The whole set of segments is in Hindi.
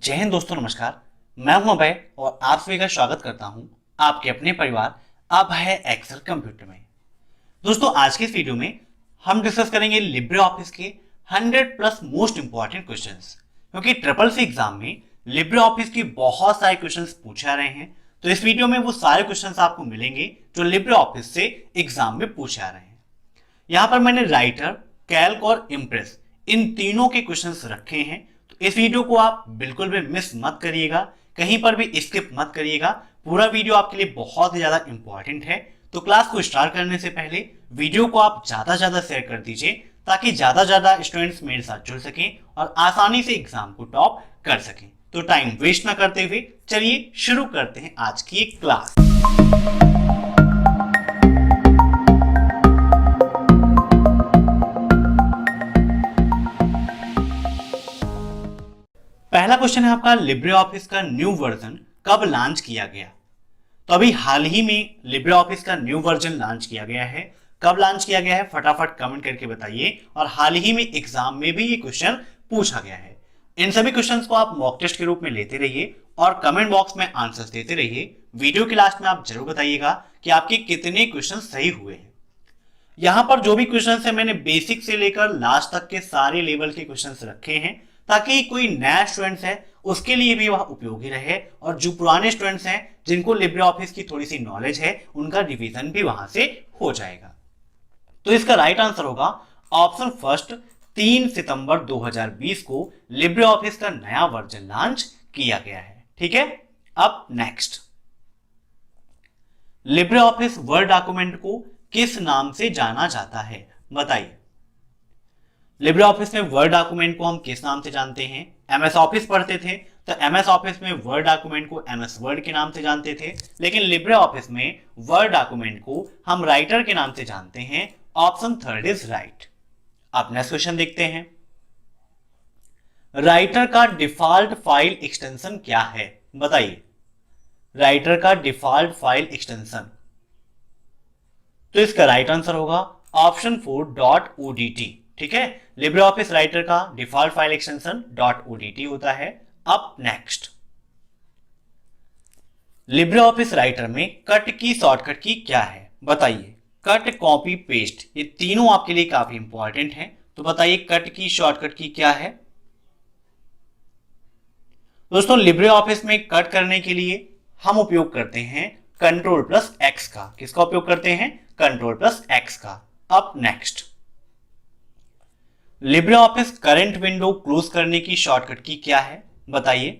जय हिंद दोस्तों, नमस्कार। मैं हूं अभय और आप सभी का स्वागत करता हूं आपके अपने परिवार अभय एक्सेल कंप्यूटर में। दोस्तों, आज के इस वीडियो में हम डिस्कस करेंगे लिब्रे ऑफिस के 100 प्लस मोस्ट इंपॉर्टेंट क्वेश्चंस, क्योंकि ट्रिपल सी एग्जाम में लिब्रे ऑफिस की बहुत सारे क्वेश्चंस पूछे आ रहे हैं। तो इस वीडियो में वो सारे क्वेश्चंस आपको मिलेंगे जो लिब्रे ऑफिस से एग्जाम में पूछे आ रहे हैं। यहाँ पर मैंने राइटर, कैल्क और इम्प्रेस इन तीनों के क्वेश्चंस रखे हैं। तो इस वीडियो को आप बिल्कुल भी मिस मत करिएगा, कहीं पर भी स्किप मत करिएगा। पूरा वीडियो आपके लिए बहुत ही ज्यादा इंपॉर्टेंट है। तो क्लास को स्टार्ट करने से पहले वीडियो को आप ज्यादा ज्यादा शेयर कर दीजिए, ताकि ज्यादा ज्यादा स्टूडेंट्स मेरे साथ जुड़ सकें और आसानी से एग्जाम को टॉप कर सकें। तो टाइम वेस्ट ना करते हुए चलिए शुरू करते हैं आज की एक क्लास। पहला क्वेश्चन है आपका, लिब्रे ऑफिस का न्यू वर्जन कब लॉन्च किया गया? तो अभी हाल ही में लिब्रे ऑफिस का न्यू वर्जन लॉन्च किया गया है। कब लॉन्च किया गया है फटाफट कमेंट करके बताइए। और हाल ही में एग्जाम में भी ये क्वेश्चन पूछा गया है। इन सभी क्वेश्चंस को आप मॉक टेस्ट के रूप में लेते रहिए और कमेंट बॉक्स में आंसर्स देते रहिए। वीडियो के लास्ट में आप जरूर बताइएगा कि आपके कितने क्वेश्चन सही हुए हैं। यहाँ पर जो भी क्वेश्चन है मैंने बेसिक से लेकर लास्ट तक के सारे लेवल के क्वेश्चन रखे हैं, ताकि कोई नया स्टूडेंट्स है उसके लिए भी वह उपयोगी रहे, और जो पुराने स्टूडेंट्स हैं जिनको लिब्रे ऑफिस की थोड़ी सी नॉलेज है उनका रिवीजन भी वहां से हो जाएगा। तो इसका राइट आंसर होगा ऑप्शन फर्स्ट, 3 सितंबर 2020 को लिब्रे ऑफिस का नया वर्जन लॉन्च किया गया है। ठीक है, अब next, Libre office word document को किस नाम से जाना जाता है? बताइए। लिब्रे ऑफिस में वर्ड डॉक्यूमेंट को हम किस नाम से जानते हैं? एमएस ऑफिस पढ़ते थे तो एमएस ऑफिस में वर्ड डॉक्यूमेंट को एमएस वर्ड के नाम से जानते थे, लेकिन लिब्रे ऑफिस में वर्ड डॉक्यूमेंट को हम राइटर के नाम से जानते हैं। Option third is right. अब नेक्स्ट क्वेश्चन देखते हैं, राइटर का डिफॉल्ट फाइल एक्सटेंशन क्या है? बताइए। राइटर का डिफॉल्ट फाइल एक्सटेंशन, तो इसका राइट आंसर होगा ऑप्शन 4 .odt। ठीक है, लिब्रे ऑफिस राइटर का डिफॉल्ट फाइल एक्सटेंशन .odt होता है। अब नेक्स्ट, लिब्रे ऑफिस राइटर में कट की शॉर्टकट की क्या है? बताइए। कट, कॉपी, पेस्ट, ये तीनों आपके लिए काफी इंपॉर्टेंट हैं। तो बताइए कट की शॉर्टकट की क्या है? दोस्तों, लिब्रे ऑफिस में कट करने के लिए हम उपयोग करते हैं Ctrl+X का। किसका उपयोग करते हैं? Ctrl+X का। अब next, Libre office current window close करने की शॉर्टकट की क्या है? बताइए।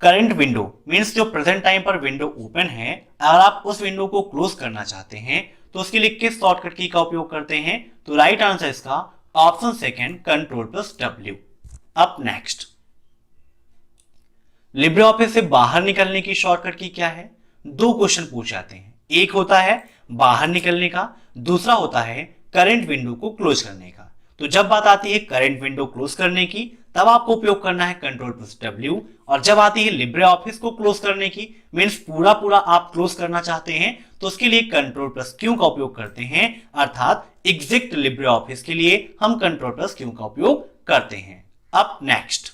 करंट विंडो मींस जो प्रेजेंट टाइम पर विंडो ओपन है, अगर आप उस विंडो को क्लोज करना चाहते हैं तो उसके लिए किस शॉर्टकट की का उपयोग करते हैं? तो राइट आंसर इसका ऑप्शन सेकंड, Ctrl+W। अब नेक्स्ट, लिब्रे ऑफिस से बाहर निकलने की शॉर्टकट की क्या है? दो क्वेश्चन पूछ जाते हैं, एक होता है बाहर निकलने का, दूसरा होता है करंट विंडो को क्लोज करने का। तो जब बात आती है करंट विंडो क्लोज करने की, तब आपको उपयोग करना है Ctrl+W, और जब आती है लिब्रे ऑफिस को क्लोज करने की, मीन्स पूरा पूरा आप क्लोज करना चाहते हैं, तो उसके लिए Ctrl+Q का उपयोग करते हैं। अर्थात एग्जिट लिब्रे ऑफिस के लिए हम Ctrl+Q का उपयोग करते हैं। अब नेक्स्ट,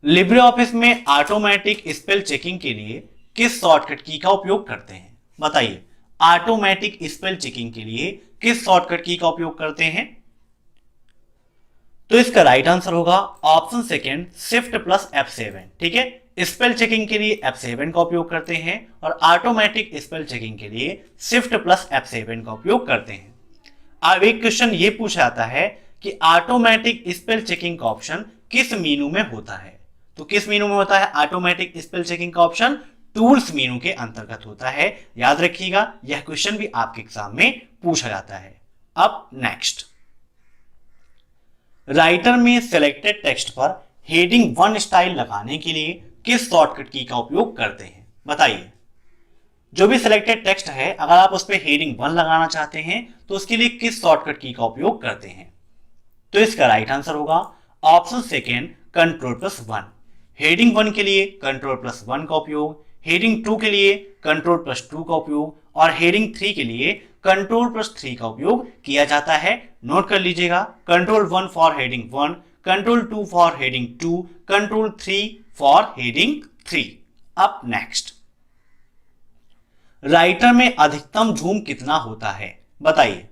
लिब्रे ऑफिस में ऑटोमेटिक स्पेल चेकिंग के लिए किस शॉर्टकट की का उपयोग करते हैं? बताइए। ऑटोमेटिक स्पेल चेकिंग के लिए किस शॉर्टकट की का उपयोग करते हैं? तो इसका राइट आंसर होगा ऑप्शन सेकंड, Shift+F7। ठीक है, स्पेल चेकिंग के लिए F7 का उपयोग करते हैं और ऑटोमेटिक स्पेल चेकिंग के लिए Shift+F7 का उपयोग करते हैं। अब एक क्वेश्चन ये पूछा जाता है कि ऑटोमेटिक स्पेल चेकिंग का ऑप्शन किस मेनू में होता है? तो किस मेनू में होता है ऑटोमेटिक स्पेल चेकिंग का ऑप्शन? टूल्स मेनू के अंतर्गत होता है। याद रखिएगा, यह क्वेश्चन भी आपके एग्जाम में पूछा जाता है। अब नेक्स्ट, राइटर में सिलेक्टेड टेक्स्ट पर हेडिंग 1 स्टाइल लगाने के लिए किस शॉर्टकट की का उपयोग करते हैं? बताइए। जो भी सिलेक्टेड टेक्स्ट है, अगर आप उस पर हेडिंग 1 लगाना चाहते हैं तो उसके लिए किस शॉर्टकट की का उपयोग करते हैं? तो इसका राइट आंसर होगा ऑप्शन सेकेंड, Ctrl+1। हेडिंग 1 के लिए Ctrl+1 का उपयोग, हेडिंग 2 के लिए Ctrl+2 का उपयोग और हेडिंग 3 के लिए Ctrl+3 का उपयोग किया जाता है। नोट कर लीजिएगा, Ctrl+1 for heading 1, control 2 for heading 2, control 3 for heading 3। अब नेक्स्ट, राइटर में अधिकतम जूम कितना होता है बताइए।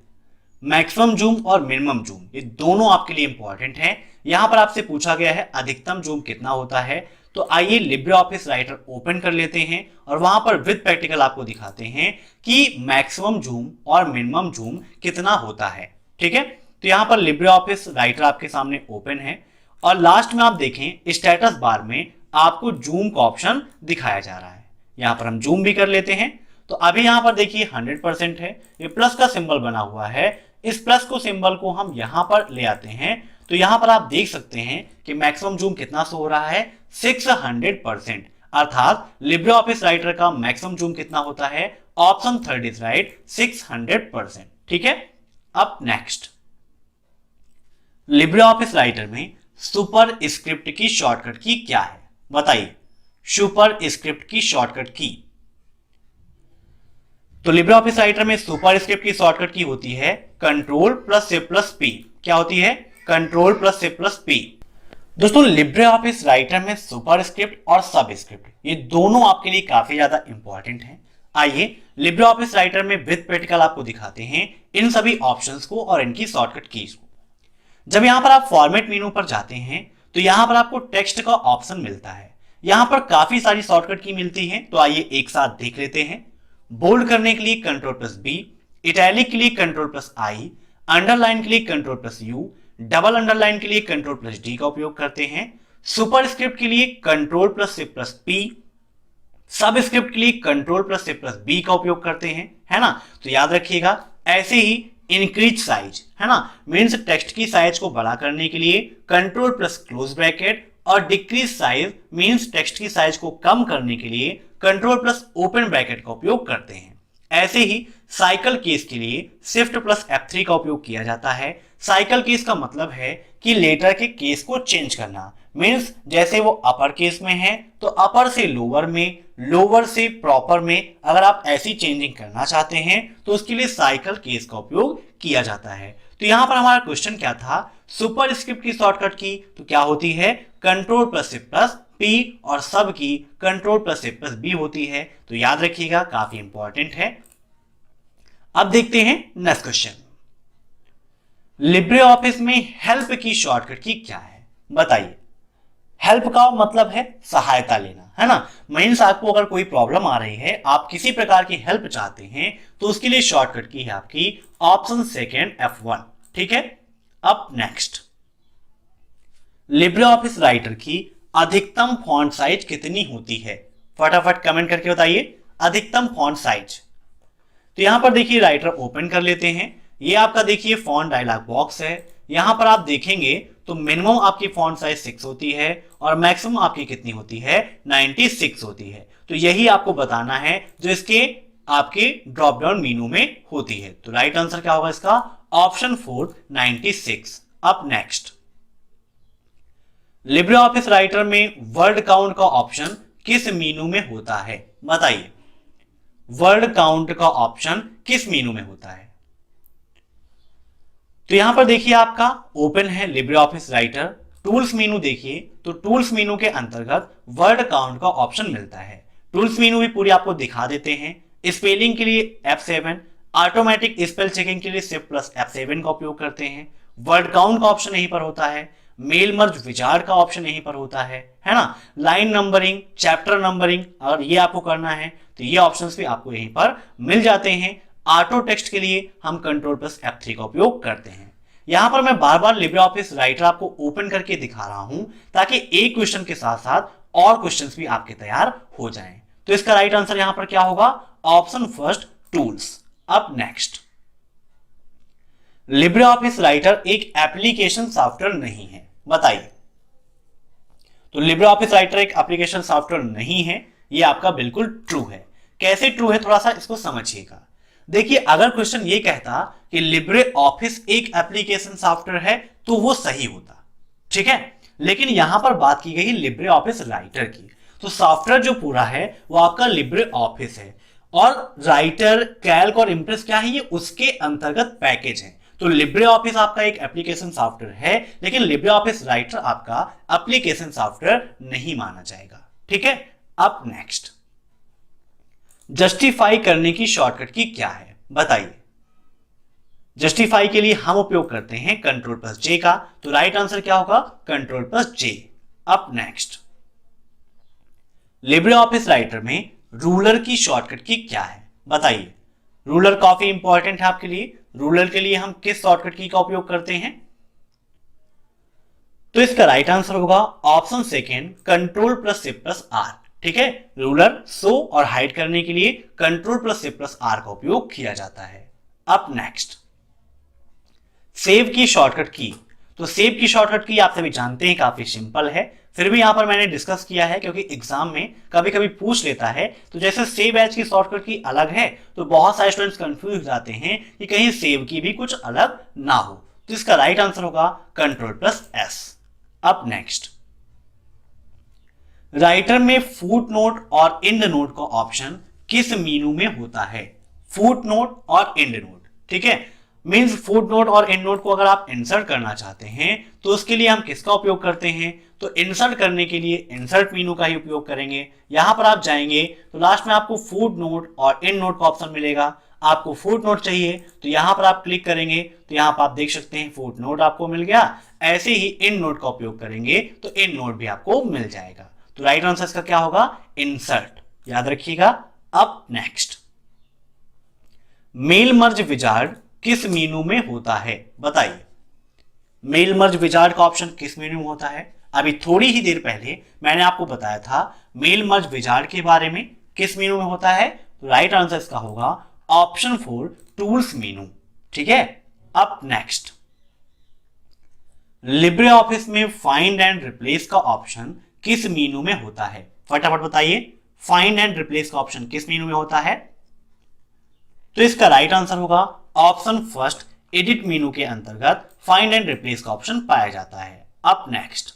मैक्सिमम जूम और मिनिमम जूम ये दोनों आपके लिए इंपॉर्टेंट है। यहां पर आपसे पूछा गया है अधिकतम जूम कितना होता है। तो आइए लिब्रे ऑफिस राइटर ओपन कर लेते हैं और वहां पर विद प्रैक्टिकल आपको दिखाते हैं कि मैक्सिमम जूम और मिनिमम जूम कितना होता है। ठीक है, तो यहां पर लिब्रे ऑफिस राइटर आपके सामने ओपन है और लास्ट में आप देखें स्टेटस बार में आपको जूम का ऑप्शन दिखाया जा रहा है। यहां पर हम जूम भी कर लेते हैं। तो अभी यहां पर देखिए 100% है, ये प्लस का सिंबल बना हुआ है। इस प्लस को सिंबल को हम यहां पर ले आते हैं तो यहां पर आप देख सकते हैं कि मैक्सिमम जूम कितना शो हो रहा है 600%। अर्थात लिब्रे ऑफिस राइटर का मैक्सिमम जूम कितना होता है, ऑप्शन थर्ड इज राइट 600%। ठीक है, अब नेक्स्ट, लिब्रे ऑफिस राइटर में सुपर स्क्रिप्ट की शॉर्टकट की क्या है बताइए। सुपर स्क्रिप्ट की शॉर्टकट की, तो लिब्रे ऑफिस राइटर में सुपर स्क्रिप्ट की शॉर्टकट की होती है control plus shift plus P. क्या होती है, control plus shift plus P. दोस्तों लिब्रे ऑफिस राइटर में सुपर स्क्रिप्ट और सब स्क्रिप्ट ये दोनों आपके लिए काफी ज्यादा इंपॉर्टेंट हैं। आइए लिब्रे ऑफिस राइटर में विद प्रैक्टिकल आपको दिखाते हैं इन सभी ऑप्शंस को और इनकी शॉर्टकट कीज को। जब यहां पर आप फॉर्मेट मेनू पर जाते हैं तो यहां पर आपको टेक्स्ट का ऑप्शन मिलता है। यहां पर काफी सारी शॉर्टकट की मिलती है, तो आइए एक साथ देख लेते हैं। बोल्ड करने के लिए कंट्रोल प्लस बी, इटैलिक के लिए कंट्रोल प्लस आई, अंडरलाइन के लिए control plus you, double underline के लिए कंट्रोल प्लस डी का उपयोग करते हैं। सुपर स्क्रिप्ट के लिए control plus shift plus P, sub script के लिए control plus shift plus B का उपयोग करते हैं, है ना। तो याद रखिएगा, ऐसे ही इंक्रीज साइज, है ना, मीन्स टेक्स्ट की साइज को बड़ा करने के लिए कंट्रोल प्लस क्लोज ब्रैकेट, और डिक्रीज साइज मीन्स टेक्स्ट की साइज को कम करने के लिए कंट्रोल प्लस ओपन ब्रैकेट का उपयोग करते हैं। ऐसे ही साइकिल केस के लिए शिफ्ट प्लस F3 का उपयोग किया जाता है। साइकिल केस का मतलब है कि लेटर के केस को चेंज करना, मीन्स जैसे वो अपर केस में है तो अपर से लोअर में, लोअर से प्रॉपर में, अगर आप ऐसी चेंजिंग करना चाहते हैं तो उसके लिए साइकिल केस का उपयोग किया जाता है। तो यहां पर हमारा क्वेश्चन क्या था, सुपर स्क्रिप्ट की शॉर्टकट की तो क्या होती है, control plus shift plus P, और सब की control plus shift plus B होती है। तो याद रखिएगा, काफी इंपॉर्टेंट है। अब देखते हैं नेक्स्ट क्वेश्चन, लिब्रे ऑफिस में हेल्प की शॉर्टकट की क्या है बताइए। हेल्प का मतलब है सहायता लेना, है ना। मीन्स आपको अगर कोई प्रॉब्लम आ रही है, आप किसी प्रकार की हेल्प चाहते हैं, तो उसके लिए शॉर्टकट की है आपकी ऑप्शन सेकेंड F1। ठीक है, अब नेक्स्ट, लिब्रे ऑफिस राइटर की अधिकतम फॉन्ट साइज कितनी होती है, फटाफट कमेंट करके बताइए अधिकतम फॉन्ट साइज। तो यहां पर देखिए राइटर ओपन कर लेते हैं, ये आपका देखिए फॉन्ट डायलॉग बॉक्स है। यहां पर आप देखेंगे तो मिनिमम आपकी फॉन्ट साइज 6 होती है और मैक्सिमम आपकी कितनी होती है, 96 होती है। तो यही आपको बताना है जो इसके आपके ड्रॉप डाउन मेनू में होती है। तो राइट आंसर क्या होगा इसका, ऑप्शन 4 96। अब नेक्स्ट, लिब्रे ऑफिस राइटर में वर्ड काउंट का ऑप्शन किस मेनू में होता है बताइए। वर्ड काउंट का ऑप्शन किस मेनू में होता है, तो यहां पर देखिए आपका ओपन है Libre office writer, tools menu देखिए तो टूल्स मेनू के अंतर्गत वर्ड काउंट का ऑप्शन मिलता है। टूल्स मेनू भी पूरी आपको दिखा देते हैं। स्पेलिंग के लिए F7, ऑटोमेटिक स्पेल चेकिंग के लिए शिफ्ट प्लस F7 का उपयोग करते हैं। वर्ड काउंट का ऑप्शन यहीं पर होता है। मेल मर्ज विजार्ड का ऑप्शन यहीं पर होता है ना। लाइन नंबरिंग, चैप्टर नंबरिंग, अगर ये आपको करना है तो ये ऑप्शंस भी आपको यहीं पर मिल जाते हैं। ऑटो टेक्स्ट के लिए हम कंट्रोल प्लस F3 का उपयोग करते हैं। यहां पर मैं बार बार लिब्रे ऑफिस राइटर आपको ओपन करके दिखा रहा हूं ताकि एक क्वेश्चन के साथ साथ और क्वेश्चंस भी आपके तैयार हो जाएं। तो इसका राइट आंसर यहां पर क्या होगा, ऑप्शन फर्स्ट टूल्स। अब नेक्स्ट, लिब्रे ऑफिस राइटर एक एप्लीकेशन सॉफ्टवेयर नहीं है बताइए। तो लिब्रे ऑफिस राइटर एक एप्लीकेशन सॉफ्टवेयर नहीं है, ये आपका बिल्कुल ट्रू है। कैसे ट्रू है, थोड़ा सा इसको समझिएगा। देखिए अगर क्वेश्चन ये कहता कि लिब्रे ऑफिस एक एप्लीकेशन सॉफ्टवेयर है तो वो सही होता, ठीक है। लेकिन यहां पर बात की गई लिब्रे ऑफिस राइटर की, तो सॉफ्टवेयर जो पूरा है वो आपका लिब्रे ऑफिस है और राइटर, कैल्क और इंप्रेस क्या है, ये उसके अंतर्गत पैकेज है। तो लिब्रे ऑफिस आपका एक एप्लीकेशन सॉफ्टवेयर है, लेकिन लिब्रे ऑफिस राइटर आपका एप्लीकेशन सॉफ्टवेयर नहीं माना जाएगा। ठीक है, अब नेक्स्ट, जस्टिफाई करने की शॉर्टकट की क्या है बताइए। जस्टिफाई के लिए हम उपयोग करते हैं Ctrl+J का, तो राइट आंसर क्या होगा, Ctrl+J। अब नेक्स्ट, लिब्रे ऑफिस राइटर में रूलर की शॉर्टकट की क्या है बताइए। रूलर काफी इंपॉर्टेंट है आपके लिए। रूलर के लिए हम किस शॉर्टकट की का उपयोग करते हैं, तो इसका राइट आंसर होगा ऑप्शन सेकेंड, Ctrl+Shift+R। ठीक है, रूलर शो और हाइड करने के लिए Ctrl+Shift+R का उपयोग किया जाता है। अब नेक्स्ट, सेव की शॉर्टकट की। तो सेव की शॉर्टकट की आप सभी जानते हैं, काफी सिंपल है, फिर भी यहां पर मैंने डिस्कस किया है क्योंकि एग्जाम में कभी कभी पूछ लेता है। तो जैसे सेव एज की शॉर्टकट की अलग है, तो बहुत सारे स्टूडेंट्स कंफ्यूज हो जाते हैं कि कहीं सेव की भी कुछ अलग ना हो। तो इसका राइट आंसर होगा Ctrl+S। अब नेक्स्ट, राइटर में फुट नोट और एंड नोट का ऑप्शन किस मेनू में होता है। फुट नोट और एंड नोट, ठीक है, मींस फुट नोट और एंड नोट को अगर आप इंसर्ट करना चाहते हैं तो उसके लिए हम किसका उपयोग करते हैं, तो इंसर्ट करने के लिए इंसर्ट मेनू का ही उपयोग करेंगे। यहां पर आप जाएंगे तो लास्ट में आपको फुट नोट और एंड नोट का ऑप्शन मिलेगा। आपको फुट नोट चाहिए तो यहां पर आप क्लिक करेंगे तो यहां पर आप देख सकते हैं फुट नोट आपको मिल गया। ऐसे ही एंड नोट का उपयोग करेंगे तो एंड नोट भी आपको मिल जाएगा। तो राइट आंसर इसका क्या होगा, इंसर्ट, याद रखिएगा। अब नेक्स्ट, मेल मर्ज विजार्ड किस मेनू में होता है बताइए। मेल मर्ज विजार्ड का ऑप्शन किस मेनू में होता है। अभी थोड़ी ही देर पहले मैंने आपको बताया था मेल मर्ज विजार्ड के बारे में, किस मेनू में होता है। तो राइट आंसर इसका होगा ऑप्शन 4, टूल्स मेनू। ठीक है, अब नेक्स्ट, लिब्रे ऑफिस में फाइंड एंड रिप्लेस का ऑप्शन किस मेनू में होता है, फटाफट बताइए। फाइंड एंड रिप्लेस का ऑप्शन किस मेनू में होता है, तो इसका राइट आंसर होगा ऑप्शन फर्स्ट, एडिट मेनू के अंतर्गत फाइंड एंड रिप्लेस का ऑप्शन पाया जाता है। अब नेक्स्ट,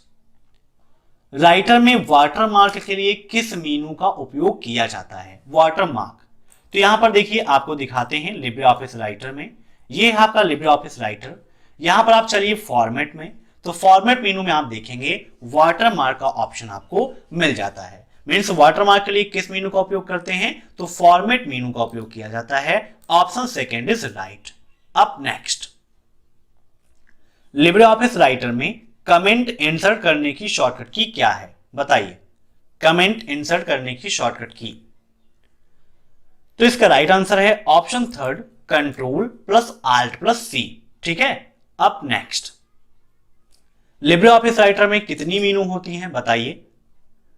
राइटर में वाटरमार्क के लिए किस मेनू का उपयोग किया जाता है, वाटरमार्क। तो यहां पर देखिए आपको दिखाते हैं लिब्रे ऑफिस राइटर में, ये है आपका लिब्रे ऑफिस राइटर। यहां पर आप चलिए फॉर्मेट में, तो फॉर्मेट मेनू में आप देखेंगे वाटरमार्क का ऑप्शन आपको मिल जाता है। मीन्स वाटरमार्क के लिए किस मेनू का उपयोग करते हैं, तो फॉर्मेट मेनू का उपयोग किया जाता है। Option second is right. अब नेक्स्ट, लिब्रे ऑफिस राइटर में कमेंट इंसर्ट करने की शॉर्टकट की क्या है बताइए। कमेंट इंसर्ट करने की शॉर्टकट की, तो इसका राइट आंसर है ऑप्शन थर्ड, Ctrl+Alt+C। ठीक है, अब नेक्स्ट, लिब्रे ऑफिस राइटर में कितनी मेनू होती हैं बताइए।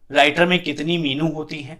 राइटर में कितनी मेनू होती हैं,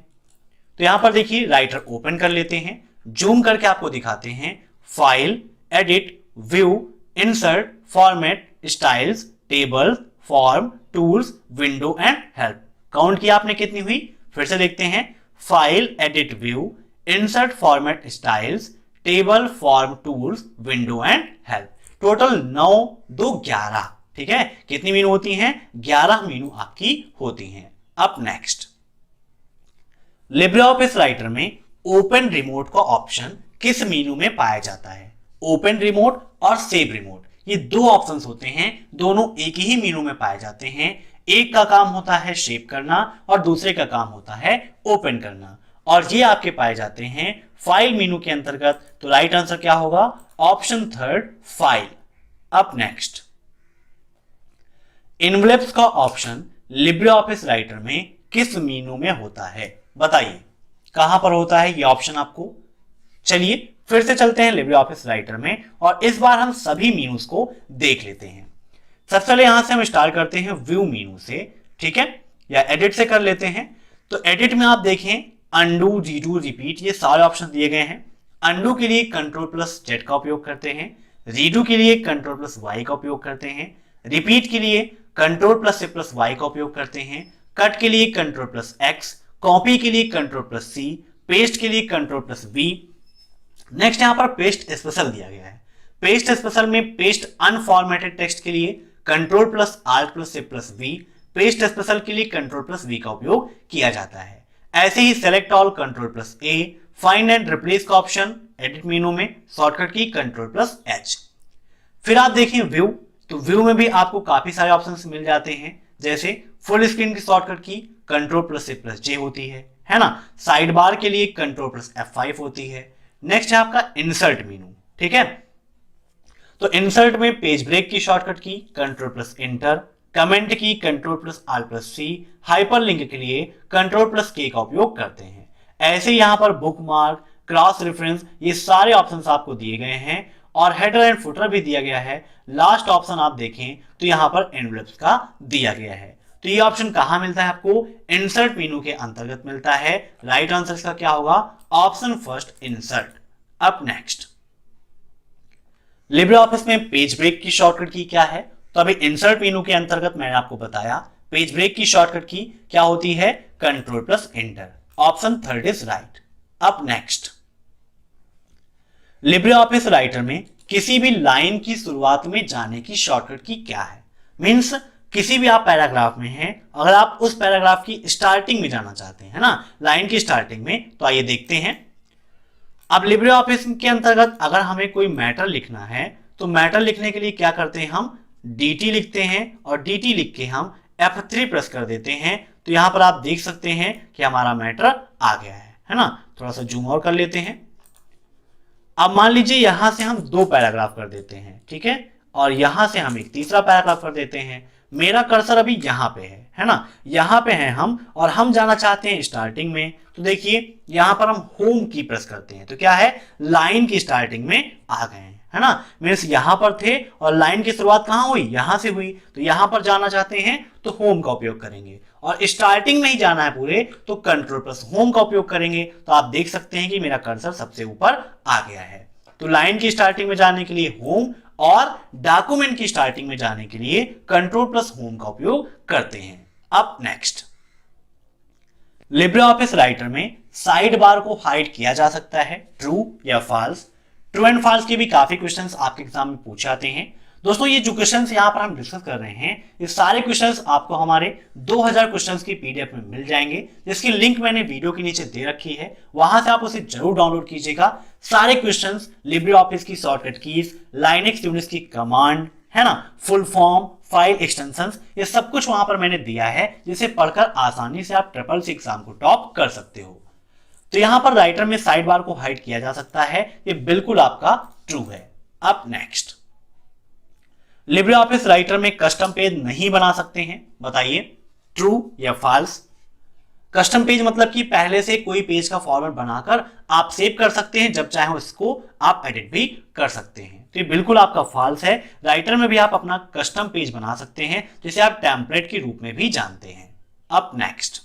तो यहां पर देखिए राइटर ओपन कर लेते हैं, जूम करके आपको दिखाते हैं, file, edit, view, insert, format, styles, table, form, tools, window and help. Count किया आपने कितनी हुई, फिर से देखते हैं, file, edit, view, insert, format, styles, table, form, tools, window and help. Total 9, 2, 11। ठीक है, कितनी मेनू होती हैं, 11 मेनू आपकी होती हैं। अब नेक्स्ट, लिब्रे ऑफिस राइटर में ओपन रिमोट का ऑप्शन किस मेनू में पाया जाता है। ओपन रिमोट और सेव रिमोट, ये दो ऑप्शंस होते हैं, दोनों एक ही मेनू में पाए जाते हैं। एक का काम होता है सेव करना और दूसरे का काम होता है ओपन करना, और ये आपके पाए जाते हैं फाइल मेनू के अंतर्गत। तो राइट आंसर क्या होगा, ऑप्शन थर्ड, फाइल। अब नेक्स्ट, इनवेलप्स का ऑप्शन लिब्रे ऑफिस राइटर में किस मेनू में होता है बताइए, कहां पर होता है ये ऑप्शन आपको। चलिए फिर से चलते हैं लिब्रे ऑफिस राइटर में और इस बार हम सभी मेनूज को देख लेते हैं। सबसे पहले यहां से हम स्टार्ट करते हैं व्यू मेनू से, ठीक है, या एडिट से कर लेते हैं। तो एडिट में आप देखें अंडू, रीडू, रिपीट, ये सारे ऑप्शन दिए गए हैं। अंडू के लिए Ctrl+Z का उपयोग करते हैं, रीडू के लिए Ctrl+Y का उपयोग करते हैं, रिपीट के लिए Ctrl+Shift+Y का उपयोग करते हैं, कट के लिए Ctrl+X, कॉपी के लिए Ctrl+C, पेस्ट के लिए Ctrl+V। नेक्स्ट यहां पर पेस्ट स्पेशल दिया गया है। पेस्ट स्पेशल में पेस्ट अनफॉर्मेटेड टेक्स्ट के लिए Ctrl+Alt+Shift+V, पेस्ट स्पेशल के लिए Ctrl+V का उपयोग किया जाता है। ऐसे ही select all Ctrl+A, find and replace का ऑप्शन एडिट मेनू में शॉर्टकट की Ctrl+H। फिर आप देखिए व्यू, तो व्यू में भी आपको काफी सारे ऑप्शंस मिल जाते हैं, जैसे फुल स्क्रीन की शॉर्टकट की Ctrl+C+J होती है ना। साइड बार के लिए Ctrl+F5 होती है। नेक्स्ट है आपका इंसर्ट मेनू, ठीक है। तो इंसर्ट में पेज ब्रेक की शॉर्टकट की Ctrl+Enter, कमेंट की Ctrl+R+C, हाइपरलिंक के लिए Ctrl+K का उपयोग करते हैं। ऐसे यहां पर बुकमार्क, क्रॉस रेफरेंस, ये सारे ऑप्शंस आपको दिए गए हैं और हेडर एंड फुटर भी दिया गया है। लास्ट ऑप्शन आप देखें तो यहां पर एनवेलप्स का दिया गया है। तो ये ऑप्शन कहां मिलता है आपको? इंसर्ट मेनू के अंतर्गत मिलता है। राइट आंसर इसका क्या होगा? Option first, insert. अब नेक्स्ट, लिब्रे ऑफिस में पेज ब्रेक की शॉर्टकट की क्या है? तो अभी इंसर्ट मेनू के अंतर्गत मैंने आपको बताया पेज ब्रेक की शॉर्टकट की क्या होती है? Ctrl+Enter। Option third is right. अब नेक्स्ट, लिब्रे ऑफिस राइटर में किसी भी लाइन की शुरुआत में जाने की शॉर्टकट की क्या है? मींस किसी भी आप पैराग्राफ में हैं, अगर आप उस पैराग्राफ की स्टार्टिंग में जाना चाहते हैं, है ना, लाइन की स्टार्टिंग में, तो आइए देखते हैं। अब लिब्रे ऑफिस के अंतर्गत अगर हमें कोई मैटर लिखना है तो मैटर लिखने के लिए क्या करते हैं? हम DT लिखते हैं और DT लिख के हम F3 प्रेस कर देते हैं। तो यहां पर आप देख सकते हैं कि हमारा मैटर आ गया है ना। थोड़ा सा जूम और कर लेते हैं। अब मान लीजिए यहां से हम 2 पैराग्राफ कर देते हैं, ठीक है, और यहां से हम एक तीसरा पैराग्राफ कर देते हैं। मेरा कर्सर अभी यहां पे है ना, यहां पे हैं हम और हम जाना चाहते हैं स्टार्टिंग में। तो देखिए यहां पर हम होम की प्रेस करते हैं तो क्या है? लाइन की स्टार्टिंग में आ गए हैं, है ना। मीन्स यहां पर थे और लाइन की शुरुआत कहां हुई? यहां से हुई। तो यहां पर जाना चाहते हैं तो होम का उपयोग करेंगे और स्टार्टिंग में ही जाना है पूरे तो Ctrl+Home का उपयोग करेंगे। तो आप देख सकते हैं कि मेरा कर्सर सबसे ऊपर आ गया है। तो लाइन की स्टार्टिंग में जाने के लिए होम और डॉक्यूमेंट की स्टार्टिंग में जाने के लिए Ctrl+Home का उपयोग करते हैं। अब नेक्स्ट, लिब्रे ऑफिस राइटर में साइड बार को हाइड किया जा सकता है, ट्रू या फॉल्स? ट्रू एंड फॉल्स के भी काफी क्वेश्चंस आपके एग्जाम में पूछे जाते हैं। दोस्तों ये जो क्वेश्चंस यहां पर हम डिस्कस कर रहे हैं, ये सारे क्वेश्चंस आपको हमारे 2000 क्वेश्चंस की पीडीएफ में मिल जाएंगे, जिसकी लिंक मैंने वीडियो के नीचे दे रखी है। वहां से आप उसे जरूर डाउनलोड कीजिएगा। सारे क्वेश्चंस, लिब्रे ऑफिस की शॉर्टकट कीज, लाइनेक्स यूनिक्स की कमांड, है ना, फुल फॉर्म, फाइल एक्सटेंशंस, ये सब कुछ वहां पर मैंने दिया है, जिसे पढ़कर आसानी से आप SSC एग्जाम को टॉप कर सकते हो। तो यहां पर राइटर में साइड बार को हाइड किया जा सकता है, ये बिल्कुल आपका ट्रू है। अब नेक्स्ट, लिब्रे ऑफिस राइटर में कस्टम पेज नहीं बना सकते हैं, बताइए ट्रू या फॉल्स? कस्टम पेज मतलब कि पहले से कोई पेज का फॉर्मेट बनाकर आप सेव कर सकते हैं, जब चाहे इसको आप एडिट भी कर सकते हैं। तो ये बिल्कुल आपका फॉल्स है। राइटर में भी आप अपना कस्टम पेज बना सकते हैं, जिसे आप टेम्पलेट के रूप में भी जानते हैं। अब नेक्स्ट,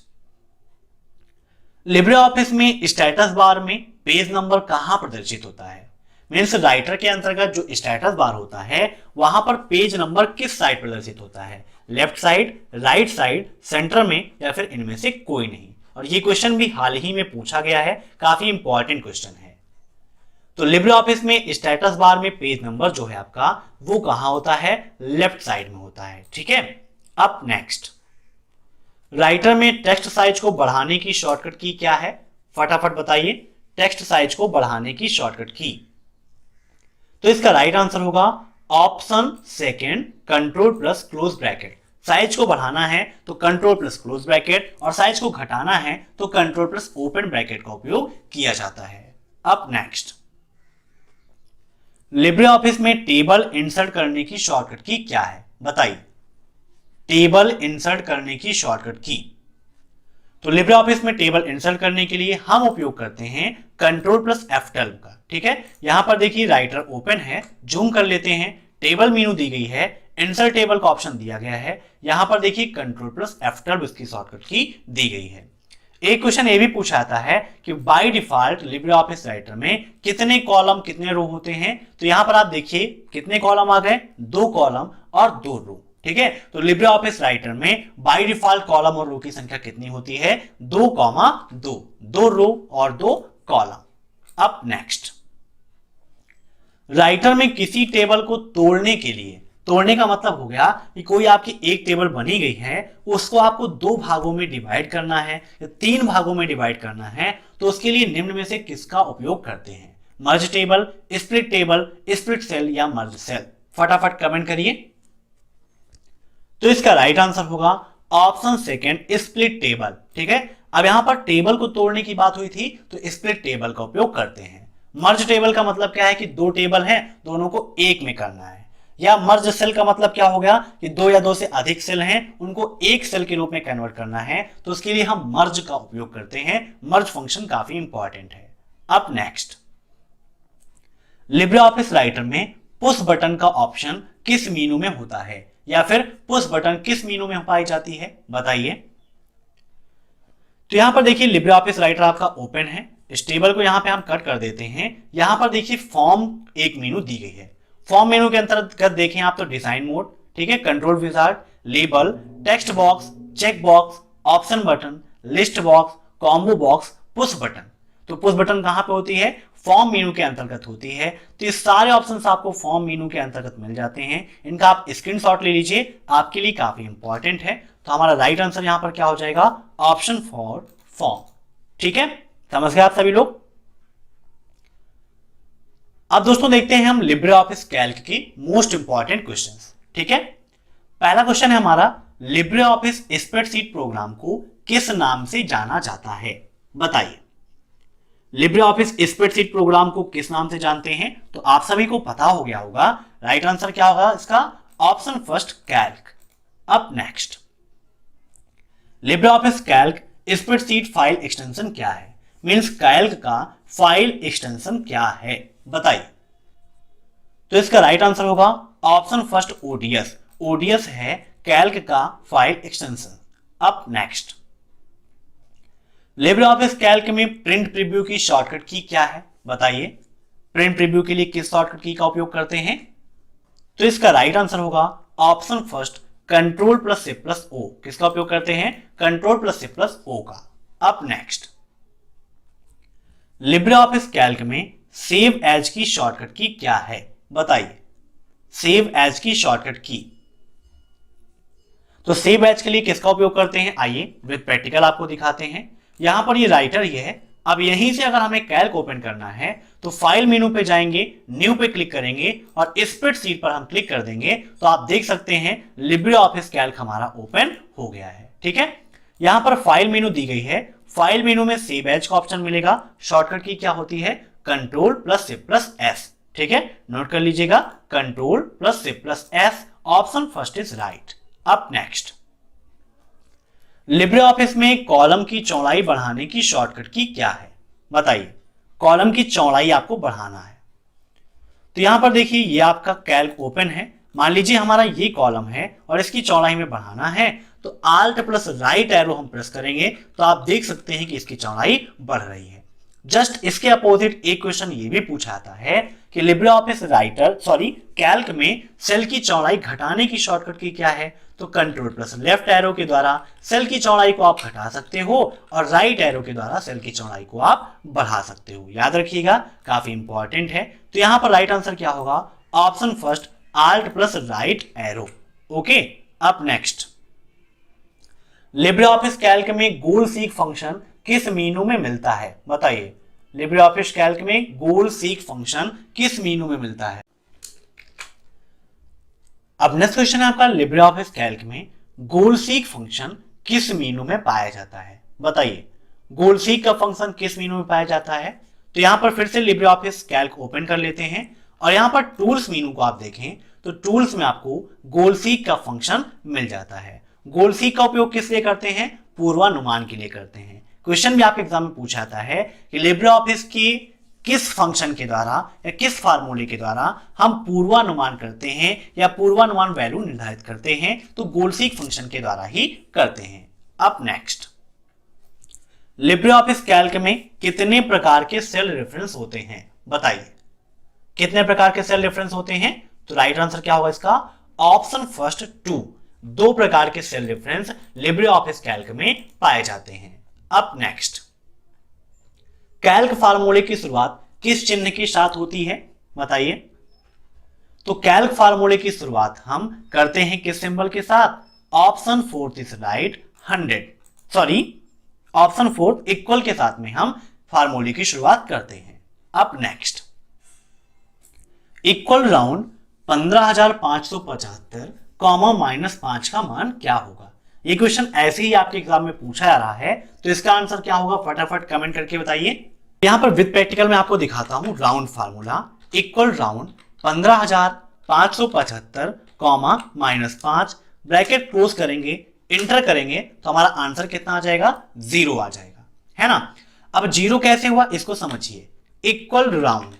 लिब्रे ऑफिस में स्टेटस बार में पेज नंबर कहां प्रदर्शित होता है? मीन्स राइटर के अंतर्गत जो स्टेटस बार होता है वहां पर पेज नंबर किस साइड प्रदर्शित होता है? Left side, right side, centre में, या फिर इनमें से कोई नहीं? और ये क्वेश्चन भी हाल ही में पूछा गया है, काफी इंपॉर्टेंट क्वेश्चन है। तो लिब्रे ऑफिस में स्टेटस बार में पेज नंबर जो है आपका वो कहां होता है? लेफ्ट साइड में होता है, ठीक है। अब नेक्स्ट, राइटर में टेक्स्ट साइज को बढ़ाने की शॉर्टकट की क्या है? फटाफट बताइए, टेक्स्ट साइज को बढ़ाने की शॉर्टकट की। तो इसका राइट आंसर होगा ऑप्शन सेकेंड, Ctrl+क्लोज ब्रैकेट। साइज को बढ़ाना है तो Ctrl+क्लोज ब्रैकेट और साइज को घटाना है तो Ctrl+ओपन ब्रैकेट का उपयोग किया जाता है। अब नेक्स्ट, लिब्रे ऑफिस में टेबल इंसर्ट करने की शॉर्टकट की क्या है? बताइए, टेबल इंसर्ट करने की शॉर्टकट की। तो लिब्रे ऑफिस में टेबल इंसर्ट करने के लिए हम उपयोग करते हैं Ctrl+F12 का, ठीक है। यहां पर देखिए राइटर ओपन है, जूम कर लेते हैं, टेबल मेनू दी गई है, इंसर्ट टेबल का ऑप्शन दिया गया है। यहां पर देखिए Ctrl+F12 इसकी शॉर्टकट की दी गई है। एक क्वेश्चन ये भी पूछा जाता है कि by default Libre office writer में कितने कॉलम कितने रो होते हैं? तो यहां पर आप देखिए कितने कॉलम आ गए? 2 कॉलम और 2 रो, ठीक है। तो लिब्रे ऑफिस राइटर में बाय डिफॉल्ट कॉलम और रो की संख्या कितनी होती है? 2,2, 2 रो और 2 कॉलम। अब नेक्स्ट, राइटर में किसी टेबल को तोड़ने के लिए, तोड़ने का मतलब हो गया कि कोई आपकी एक टेबल बनी गई है, उसको आपको 2 भागों में डिवाइड करना है या 3 भागों में डिवाइड करना है, तो उसके लिए निम्न में से किसका उपयोग करते हैं? Merge table, split table, split cell या मर्ज सेल? फटाफट कमेंट करिए। तो इसका राइट आंसर होगा ऑप्शन सेकंड, स्प्लिट टेबल। ठीक है, अब यहां पर टेबल को तोड़ने की बात हुई थी तो स्प्लिट टेबल का उपयोग करते हैं। मर्ज टेबल का मतलब क्या है कि दो टेबल हैं, दोनों को एक में करना है। या मर्ज सेल का मतलब क्या हो गया कि दो या दो से अधिक सेल हैं, उनको एक सेल के रूप में कन्वर्ट करना है, तो उसके लिए हम मर्ज का उपयोग करते हैं। मर्ज फंक्शन काफी इंपॉर्टेंट है। अब नेक्स्ट, लिब्रे ऑफिस राइटर में पुश बटन का ऑप्शन किस मीनू में होता है, या फिर पुश बटन किस मीनू में पाई जाती है, बताइए। तो यहां पर देखिए लिब्रे ऑफिस राइटर आपका ओपन है, इस टेबल को यहां पे हम कट कर देते हैं। यहां पर देखिए फॉर्म एक मेनू दी गई है। फॉर्म मेनू के अंतर्गत देखें आप तो डिजाइन मोड, ठीक है, control wizard, label, text box, check box, option button, list box, combo box, push button. तो पुश बटन कहां पे होती है, फॉर्म मेनू के अंतर्गत होती है। तो ये सारे ऑप्शंस आपको फॉर्म मेनू के अंतर्गत मिल जाते हैं। इनका आप स्क्रीनशॉट ले लीजिए, आपके लिए काफी इंपॉर्टेंट है। तो हमारा राइट आंसर यहां पर क्या हो जाएगा, ऑप्शन फॉर फॉर्म। ठीक है, समझ गए आप सभी लोग। अब दोस्तों देखते हैं हम लिब्रे ऑफिस कैल्क की मोस्ट इंपॉर्टेंट क्वेश्चंस। ठीक है, पहला क्वेश्चन है हमारा, लिब्रे ऑफिस स्प्रेडशीट प्रोग्राम को किस नाम से जाना जाता है, बताइए। लिब्रे ऑफिस स्प्रेडशीट प्रोग्राम को किस नाम से जानते हैं, तो आप सभी को पता हो गया होगा। राइट आंसर क्या होगा इसका, ऑप्शन फर्स्ट, कैल्क। अब next, Libre Office Calc spreadsheet file extension क्या है, मींस कैल्क का फाइल एक्सटेंशन क्या है, बताइए। तो इसका राइट आंसर होगा ऑप्शन फर्स्ट, ओडीएस। ओडीएस है कैल्क का फाइल एक्सटेंशन। अब नेक्स्ट, लिब्रे ऑफिस कैल्क में प्रिंट प्रीव्यू की शॉर्टकट की क्या है, बताइए। प्रिंट प्रीव्यू के लिए किस शॉर्टकट की का उपयोग करते हैं, तो इसका राइट आंसर होगा option first, control plus shift plus O. किसका उपयोग करते हैं, control plus shift plus O का। अब नेक्स्ट, लिब्रे ऑफिस कैल्क में सेव एज की शॉर्टकट की क्या है, बताइए। सेव एज की शॉर्टकट की, तो सेव एज के लिए किसका उपयोग करते हैं, आइए विद प्रैक्टिकल आपको दिखाते हैं। यहां पर ये राइटर ये है। अब यहीं से अगर हमें कैल्क ओपन करना है तो फाइल मेनू पे जाएंगे, न्यू पे क्लिक करेंगे और स्प्रेडशीट पर हम क्लिक कर देंगे, तो आप देख सकते हैं लिब्रे ऑफिस कैल्क हमारा ओपन हो गया है। ठीक है, यहां पर फाइल मेनू दी गई है। फाइल मेनू में सेव एज का ऑप्शन मिलेगा। शॉर्टकट की क्या होती है, control plus shift plus S. ठीक है, नोट कर लीजिएगा, control plus shift plus S. Option first is right. अब नेक्स्ट, लिब्रे ऑफिस में कॉलम की चौड़ाई बढ़ाने की शॉर्टकट की क्या है, बताइए। कॉलम की चौड़ाई आपको बढ़ाना है, तो यहां पर देखिए ये आपका कैल्क ओपन है। मान लीजिए हमारा ये कॉलम है और इसकी चौड़ाई में बढ़ाना है, तो आल्ट प्लस राइट एरो हम प्रेस करेंगे तो आप देख सकते हैं कि इसकी चौड़ाई बढ़ रही है। जस्ट इसके अपोजिट एक क्वेश्चन ये भी पूछा जाता है कि लिब्रे ऑफिस कैल्क में सेल की चौड़ाई घटाने की शॉर्टकट की क्या है, तो कंट्रोल प्लस लेफ्ट एरो के द्वारा सेल की चौड़ाई को आप घटा सकते हो और राइट एरो के द्वारा सेल की चौड़ाई को आप बढ़ा सकते हो। याद रखिएगा, काफी इंपॉर्टेंट है। तो यहां पर राइट आंसर क्या होगा, option first, alt plus right arrow. Okay, अब नेक्स्ट, लिब्रे ऑफिस कैल्क में गोल सीक फंक्शन किस मीनू में मिलता है, बताइए। लिब्रे ऑफिस कैल्क में गोल सीक फंक्शन किस मीनू में मिलता है। अब नेक्स्ट क्वेश्चन है आपका, लिब्रे ऑफिस कैल्क में गोल सीक फंक्शन किस मीनू में पाया जाता है, बताइए। गोल सीक का फंक्शन किस मीनू में पाया जाता है, तो यहां पर फिर से लिब्रे ऑफिस कैल्क ओपन कर लेते हैं और यहां पर टूल्स मीनू को आप देखें तो टूल्स में आपको गोल सीक का फंक्शन मिल जाता है। गोल सीक का उपयोग किस लिए करते हैं, पूर्वानुमान के लिए करते हैं। क्वेश्चन भी आपके एग्जाम में पूछा जाता है कि लिब्रे ऑफिस की किस फंक्शन के द्वारा या किस फार्मूले के द्वारा हम पूर्वानुमान करते हैं या पूर्वानुमान वैल्यू निर्धारित करते हैं, तो गोल सीक फंक्शन के द्वारा ही करते हैं। अब नेक्स्ट, लिब्रे ऑफिस कैल्क में कितने प्रकार के सेल रेफरेंस होते हैं, बताइए। कितने प्रकार के सेल रेफरेंस होते हैं, तो राइट आंसर क्या होगा इसका, ऑप्शन फर्स्ट, 2। 2 प्रकार के cell reference Libre Office Calc में पाए जाते हैं। अब नेक्स्ट, कैल्क फार्मूले की शुरुआत किस चिन्ह के साथ होती है, बताइए। तो कैल्क फार्मूले की शुरुआत हम करते हैं किस सिंबल के साथ, option fourth is right, 100 option fourth equal के साथ में हम फार्मूले की शुरुआत करते हैं। अब नेक्स्ट, इक्वल राउंड 15,575 कॉमा -5 का मान क्या होगा। ये क्वेश्चन ऐसे ही आपके एग्जाम में पूछा जा रहा है, तो इसका आंसर क्या होगा फटाफट कमेंट करके बताइए। यहां पर विद प्रैक्टिकल में आपको दिखाता हूं। Round formula equal round 15,575 comma -5 bracket close करेंगे, इंटर करेंगे तो हमारा आंसर कितना आ जाएगा, 0 आ जाएगा, है ना। अब 0 कैसे हुआ इसको समझिए। इक्वल राउंड,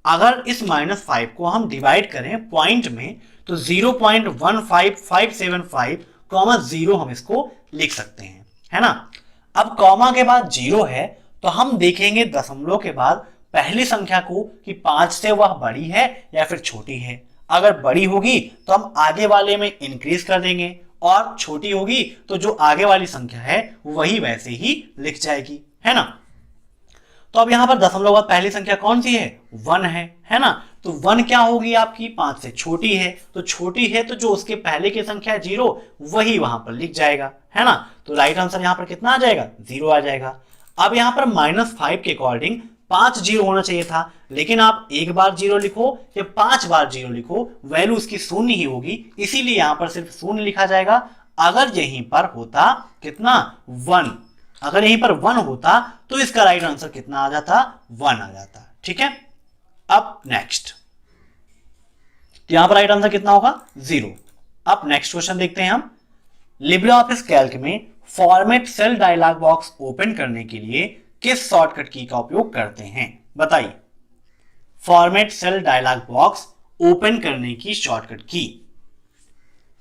अगर इस -5 को हम डिवाइड करें पॉइंट में तो 0.15575 कॉमा 0 हम इसको लिख सकते हैं, है ना। अब कॉमा के बाद 0 है तो हम देखेंगे दशमलव के बाद पहली संख्या को कि 5 से वह बड़ी है या फिर छोटी है। अगर बड़ी होगी तो हम आगे वाले में इंक्रीज कर देंगे, और छोटी होगी तो जो आगे वाली संख्या है वही वैसे ही लिख जाएगी, है ना। तो अब यहां पर दशमलव बाद पहली संख्या कौन सी है, 1 है ना। तो 1 क्या होगी आपकी, 5 से छोटी है, तो छोटी है तो जो उसके पहले की संख्या 0 वही वहां पर लिख जाएगा, है ना। तो राइट आंसर यहां पर कितना आ जाएगा, 0 आ जाएगा। अब यहां पर -5 के अकॉर्डिंग 5 0 होना चाहिए था, लेकिन आप एक बार 0 लिखो या 5 बार 0 लिखो वैल्यू उसकी शून्य ही होगी, इसीलिए यहां पर सिर्फ शून्य लिखा जाएगा। अगर यहीं पर होता कितना, 1, अगर यहीं पर 1 होता तो इसका राइट आंसर कितना आ जाता, 1 आ जाता, ठीक है। अब नेक्स्ट, यहां पर राइट आंसर कितना होगा, 0। अब नेक्स्ट क्वेश्चन देखते हैं हम। लिब्रे ऑफिस कैल्क में format cell dialog box open करने के लिए किस शॉर्टकट की का उपयोग करते हैं, बताइए। Format cell dialog box open करने की शॉर्टकट की,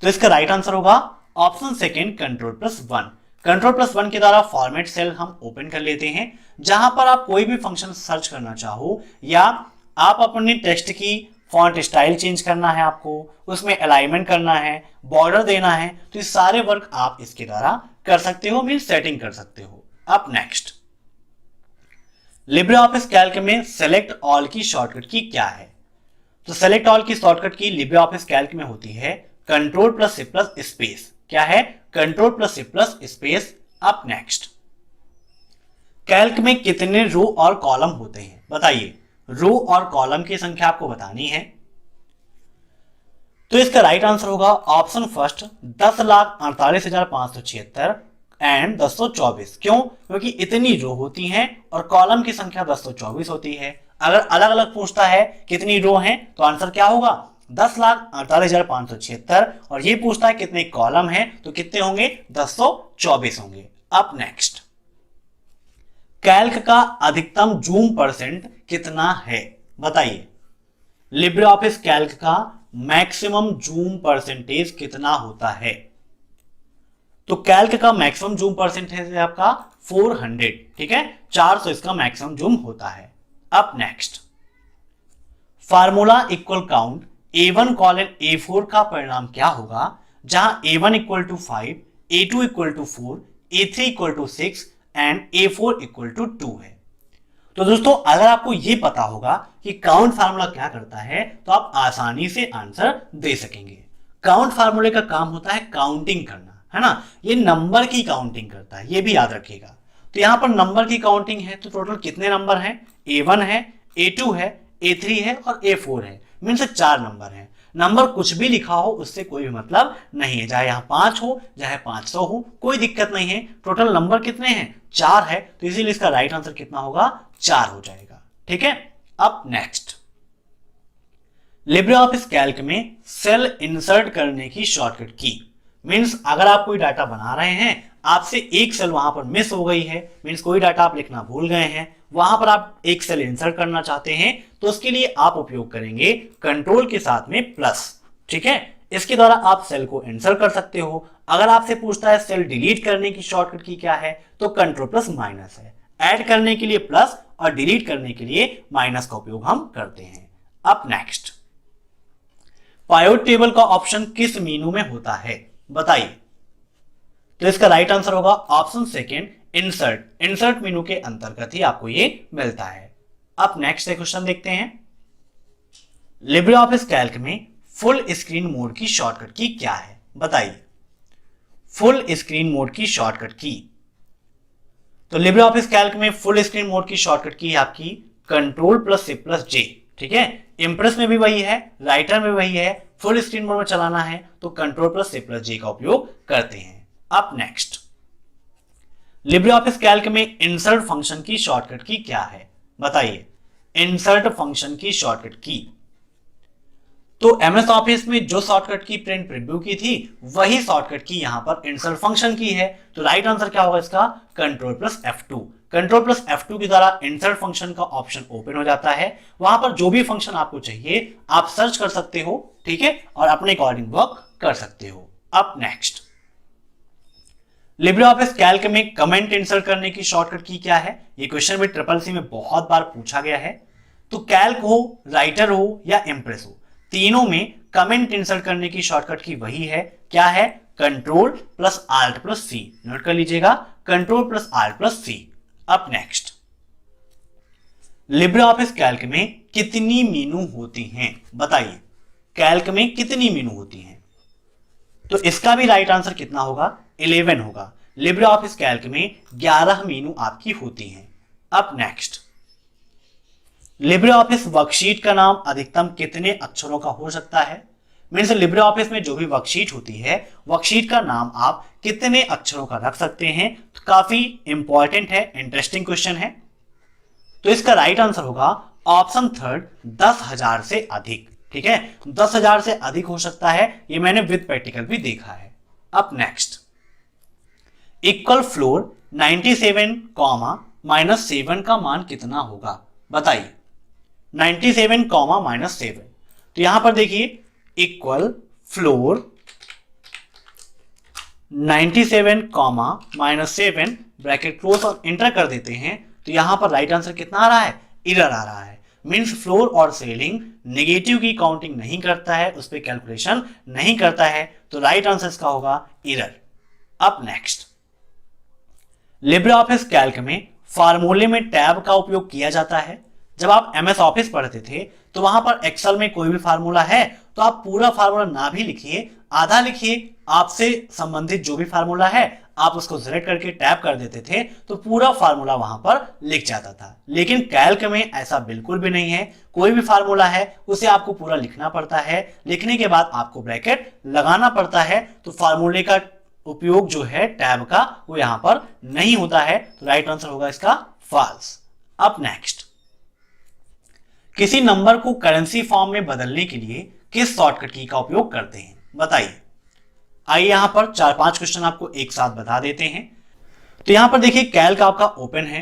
तो इसका राइट आंसर होगा ऑप्शन सेकंड, Ctrl+1। Ctrl+1 के द्वारा फॉर्मेट सेल हम ओपन कर लेते हैं। जहां पर आप कोई भी फंक्शन सर्च करना चाहो या आप अपने टेक्स्ट की फॉन्ट स्टाइल चेंज करना है, आपको उसमें अलाइनमेंट करना है, बॉर्डर देना है, तो ये सारे वर्क आप इसके द्वारा कर सकते हो, मीन सेटिंग कर सकते हो। अब नेक्स्ट, लिब्रे ऑफिस कैल्क में सेलेक्ट ऑल की शॉर्टकट की क्या है। तो सेलेक्ट ऑल की शॉर्टकट की लिब्रे ऑफिस कैल्क में होती है Ctrl+C+ स्पेस। क्या है, Ctrl+C+ स्पेस। अब नेक्स्ट, कैल्क में कितने रो और कॉलम होते हैं, बताइए। रो और कॉलम की संख्या आपको बतानी है, तो इसका राइट आंसर होगा ऑप्शन फर्स्ट, 10,48,576 एंड 224। क्यों, क्योंकि इतनी रो होती हैं और कॉलम की संख्या 224 होती है। अगर अलग अलग पूछता है कितनी रो हैं तो आंसर क्या होगा, 10,48,576, और ये पूछता है कितने कॉलम हैं तो कितने होंगे, 224 होंगे। अब नेक्स्ट, कैल्क का अधिकतम जूम परसेंट कितना है, बताइए। लिब्रे ऑफिस कैल्क का मैक्सिमम जूम परसेंटेज कितना होता है। तो कैल्क का मैक्सिमम जूम परसेंटेज है आपका 400, ठीक है, 400 इसका मैक्सिमम जूम होता है। अब next, formula equal count A1 colon A4 का परिणाम क्या होगा, जहां A1 equal to 5, A2 equal to 4, A3 equal to 6 and A4 equal to 2 है। तो दोस्तों अगर आपको यह पता होगा कि काउंट फार्मूला क्या करता है तो आप आसानी से आंसर दे सकेंगे। काउंट फार्मूले का काम होता है काउंटिंग करना, है ना, ये नंबर की काउंटिंग करता है, ये भी याद रखिएगा। तो यहां पर नंबर की काउंटिंग है, तो टोटल कितने नंबर हैं, A1 है, A2 है, A3 है और A4 है, मीन से 4 नंबर हैं। नंबर कुछ भी लिखा हो उससे कोई भी मतलब नहीं है, चाहे यहां 5 हो चाहे 500 हो, कोई दिक्कत नहीं है। टोटल नंबर कितने हैं, 4 है, तो इसीलिए इसका राइट आंसर कितना होगा, 4 हो जाएगा, ठीक है। अब नेक्स्ट, लिब्रे ऑफिस कैल्क में सेल इंसर्ट करने की शॉर्टकट की, मीन्स अगर आप कोई डाटा बना रहे हैं, आपसे एक सेल वहां पर मिस हो गई है, मीन्स कोई डाटा आप लिखना भूल गए हैं, वहां पर आप एक सेल इंसर्ट करना चाहते हैं, तो उसके लिए आप उपयोग करेंगे कंट्रोल के साथ में प्लस, ठीक है। इसके द्वारा आप सेल को इंसर्ट कर सकते हो। अगर आपसे पूछता है सेल डिलीट करने की शॉर्टकट की क्या है, तो Ctrl+- है। ऐड करने के लिए प्लस और डिलीट करने के लिए माइनस का उपयोग हम करते हैं। अब नेक्स्ट, पाइवट टेबल का ऑप्शन किस मेनू में होता है, बताइए। तो इसका राइट आंसर होगा ऑप्शन सेकंड, इंसर्ट। इंसर्ट मेनू के अंतर्गत ही आपको ये मिलता है। अब नेक्स्ट क्वेश्चन देखते हैं, लिब्रे ऑफिस कैल्क में फुल स्क्रीन मोड की शॉर्टकट की क्या है, बताइए। फुल स्क्रीन मोड की शॉर्टकट की, तो लिब्रे ऑफिस कैल्क में फुल स्क्रीन मोड की शॉर्टकट की है आपकी Ctrl+C+J, ठीक है, इंप्रेस में भी वही है, राइटर में वही है, फुल स्क्रीन मोड में चलाना है तो control plus C plus J का उपयोग करते हैं। अब नेक्स्ट, लिब्रे ऑफिस कैल्क में इंसर्ट फंक्शन की शॉर्टकट की क्या है, बताइए। इंसर्ट फंक्शन की शॉर्टकट की, तो एमएस ऑफिस में जो शॉर्टकट की प्रिंट प्रीव्यू की थी वही शॉर्टकट की यहां पर इंसर्ट फंक्शन की है। तो राइट आंसर क्या होगा इसका, control plus F2। Control plus F2 के द्वारा इंसर्ट फंक्शन का ऑप्शन ओपन हो जाता है, वहां पर जो भी फंक्शन आपको चाहिए आप सर्च कर सकते हो, ठीक है, और अपने अकॉर्डिंग वर्क कर सकते हो। अब नेक्स्ट, लिब्रे ऑफिस कैल्क में कमेंट इंसर्ट करने की शॉर्टकट की क्या है, ये क्वेश्चन भी CCC में बहुत बार पूछा गया है। तो कैल्क हो, राइटर हो या इंप्रेस हो, तीनों में कमेंट इंसर्ट करने की शॉर्टकट की वही है, क्या है, कंट्रोल प्लस आल्ट प्लस सी। नोट कर लीजिएगा, कंट्रोल प्लस आल्ट प्लस सी। अब नेक्स्ट, लिब्रे ऑफिस कैल्क में कितनी मेनू होती हैं, बताइए। कैल्क में कितनी मेनू होती हैं, तो इसका भी राइट आंसर कितना होगा, 11 होगा। लिब्रे ऑफिस कैल्क में 11 मेनू आपकी होती हैं। अब नेक्स्ट, लिब्रे ऑफिस वर्कशीट का नाम अधिकतम कितने अक्षरों का हो सकता है, मीन्स लिब्रे ऑफिस में जो भी वर्कशीट होती है, वर्कशीट का नाम आप कितने अक्षरों का रख सकते हैं। तो काफी इंपॉर्टेंट है, इंटरेस्टिंग क्वेश्चन है। तो इसका राइट आंसर होगा ऑप्शन थर्ड, 10,000 से अधिक। ठीक है, 10,000 से अधिक हो सकता है, ये मैंने विद प्रैक्टिकल भी देखा है। अब नेक्स्ट, इक्वल फ्लोर 97, -7 का मान कितना होगा, बताइए। 97, -7, तो यहां पर देखिए इक्वल फ्लोर 97, -7 ब्रैकेट क्लोज और इंटर कर देते हैं, तो यहां पर राइट आंसर कितना आ रहा है, एरर आ रहा है। मींस फ्लोर और सीलिंग नेगेटिव की काउंटिंग नहीं करता है, उस पर कैलकुलेशन नहीं करता है, तो राइट आंसर इसका होगा एरर। अब नेक्स्ट, लिब्रे ऑफिस कैल्क में फार्मूले में टैब का उपयोग किया जाता है। जब आप एमएस ऑफिस पढ़ते थे तो वहां पर एक्सेल में कोई भी फार्मूला है तो आप पूरा फार्मूला ना भी लिखिए, आधा लिखिए, आपसे संबंधित जो भी फार्मूला है आप उसको सिलेक्ट करके टैब कर देते थे तो पूरा फार्मूला वहां पर लिख जाता था। लेकिन कैल्क में ऐसा बिल्कुल भी नहीं है, कोई भी फार्मूला है उसे आपको पूरा लिखना पड़ता है, लिखने के बाद आपको ब्रैकेट लगाना पड़ता है, तो फार्मूले का उपयोग जो है टैब का वो यहां पर नहीं होता है, तो राइट आंसर होगा इसका फॉल्स। अब नेक्स्ट, किसी नंबर को करेंसी फॉर्म में बदलने के लिए किस शॉर्टकट की का उपयोग करते हैं, बताइए। आइए यहां पर 4-5 क्वेश्चन आपको एक साथ बता देते हैं। तो यहां पर देखिए कैल्क आपका ओपन है,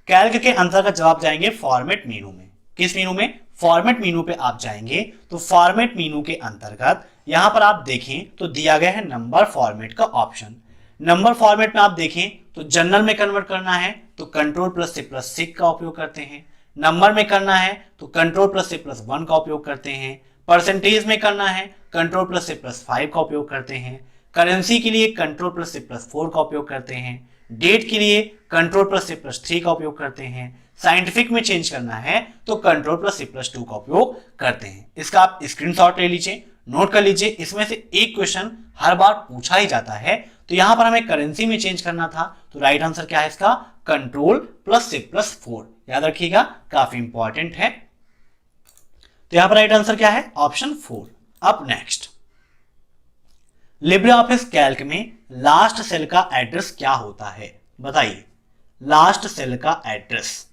कैल्क के अंतर्गत जब आप जाएंगे फॉर्मेट मेनू में, किस मेनू में, फॉर्मेट मेनू पे आप जाएंगे, तो फॉर्मेट मेनू के अंतर्गत यहां पर आप देखें तो दिया गया है नंबर फॉर्मेट का ऑप्शन। नंबर फॉर्मेट में आप देखें तो जनरल में कन्वर्ट करना है तो कंट्रोल प्लस C प्लस 6 का उपयोग करते हैं, नंबर में करना है तो कंट्रोल प्लस C प्लस 1 का उपयोग करते हैं, परसेंटेज में करना है कंट्रोल प्लस C प्लस 5 का उपयोग करते हैं, करेंसी के लिए कंट्रोल प्लस C प्लस 4 का उपयोग करते हैं, डेट के लिए कंट्रोल प्लस C प्लस 3 का उपयोग करते हैं, साइंटिफिक में चेंज करना है तो कंट्रोल प्लस C प्लस 2 का उपयोग करते हैं। इसका आप स्क्रीनशॉट ले लीजिए, नोट कर लीजिए, इसमें से एक क्वेश्चन हर बार पूछा ही जाता है। तो यहां पर हमें करेंसी में चेंज करना था, तो राइट आंसर क्या है इसका, कंट्रोल प्लस C प्लस 4। याद रखिएगा, काफी इंपॉर्टेंट है। तो यहां पर राइट आंसर क्या है, ऑप्शन 4। अब नेक्स्ट, लिब्रे ऑफिस कैल्क में लास्ट सेल का एड्रेस क्या होता है, बताइए। लास्ट सेल का एड्रेस,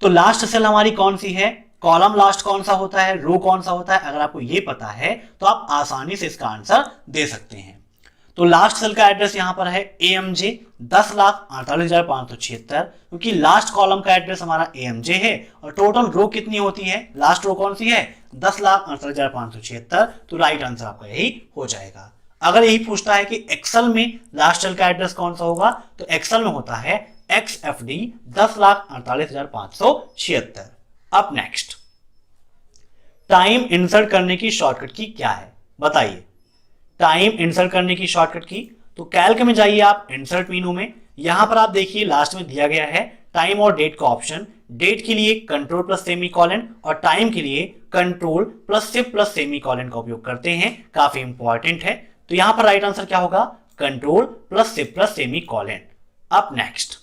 तो लास्ट सेल हमारी कौन सी है, कॉलम लास्ट कौन सा होता है, रो कौन सा होता है, अगर आपको ये पता है तो आप आसानी से इसका आंसर दे सकते हैं। तो लास्ट सेल का एड्रेस यहां पर है AMJ 10,48,576, क्योंकि लास्ट कॉलम का एड्रेस हमारा AMJ है और टोटल रो कितनी होती है, लास्ट रो कौन सी है, 10,48,576, तो राइट आंसर आपका यही हो जाएगा। अगर यही पूछता है कि एक्सेल में लास्ट सेल का एड्रेस कौन सा होगा, तो एक्सेल में होता है XFD 10,48,576। अब नेक्स्ट, टाइम इंसर्ट करने की शॉर्टकट की क्या है, बताइए। टाइम इंसर्ट करने की शॉर्टकट की, तो कैल्क में जाइए आप इंसर्ट मेनू में, यहां पर आप देखिए लास्ट में दिया गया है टाइम और डेट का ऑप्शन। डेट के लिए कंट्रोल प्लस सेमीकोलन और टाइम के लिए control plus shift plus semicolon का उपयोग करते हैं, काफी इंपॉर्टेंट है। तो यहां पर राइट आंसर क्या होगा, control plus shift plus semicolon. अब नेक्स्ट,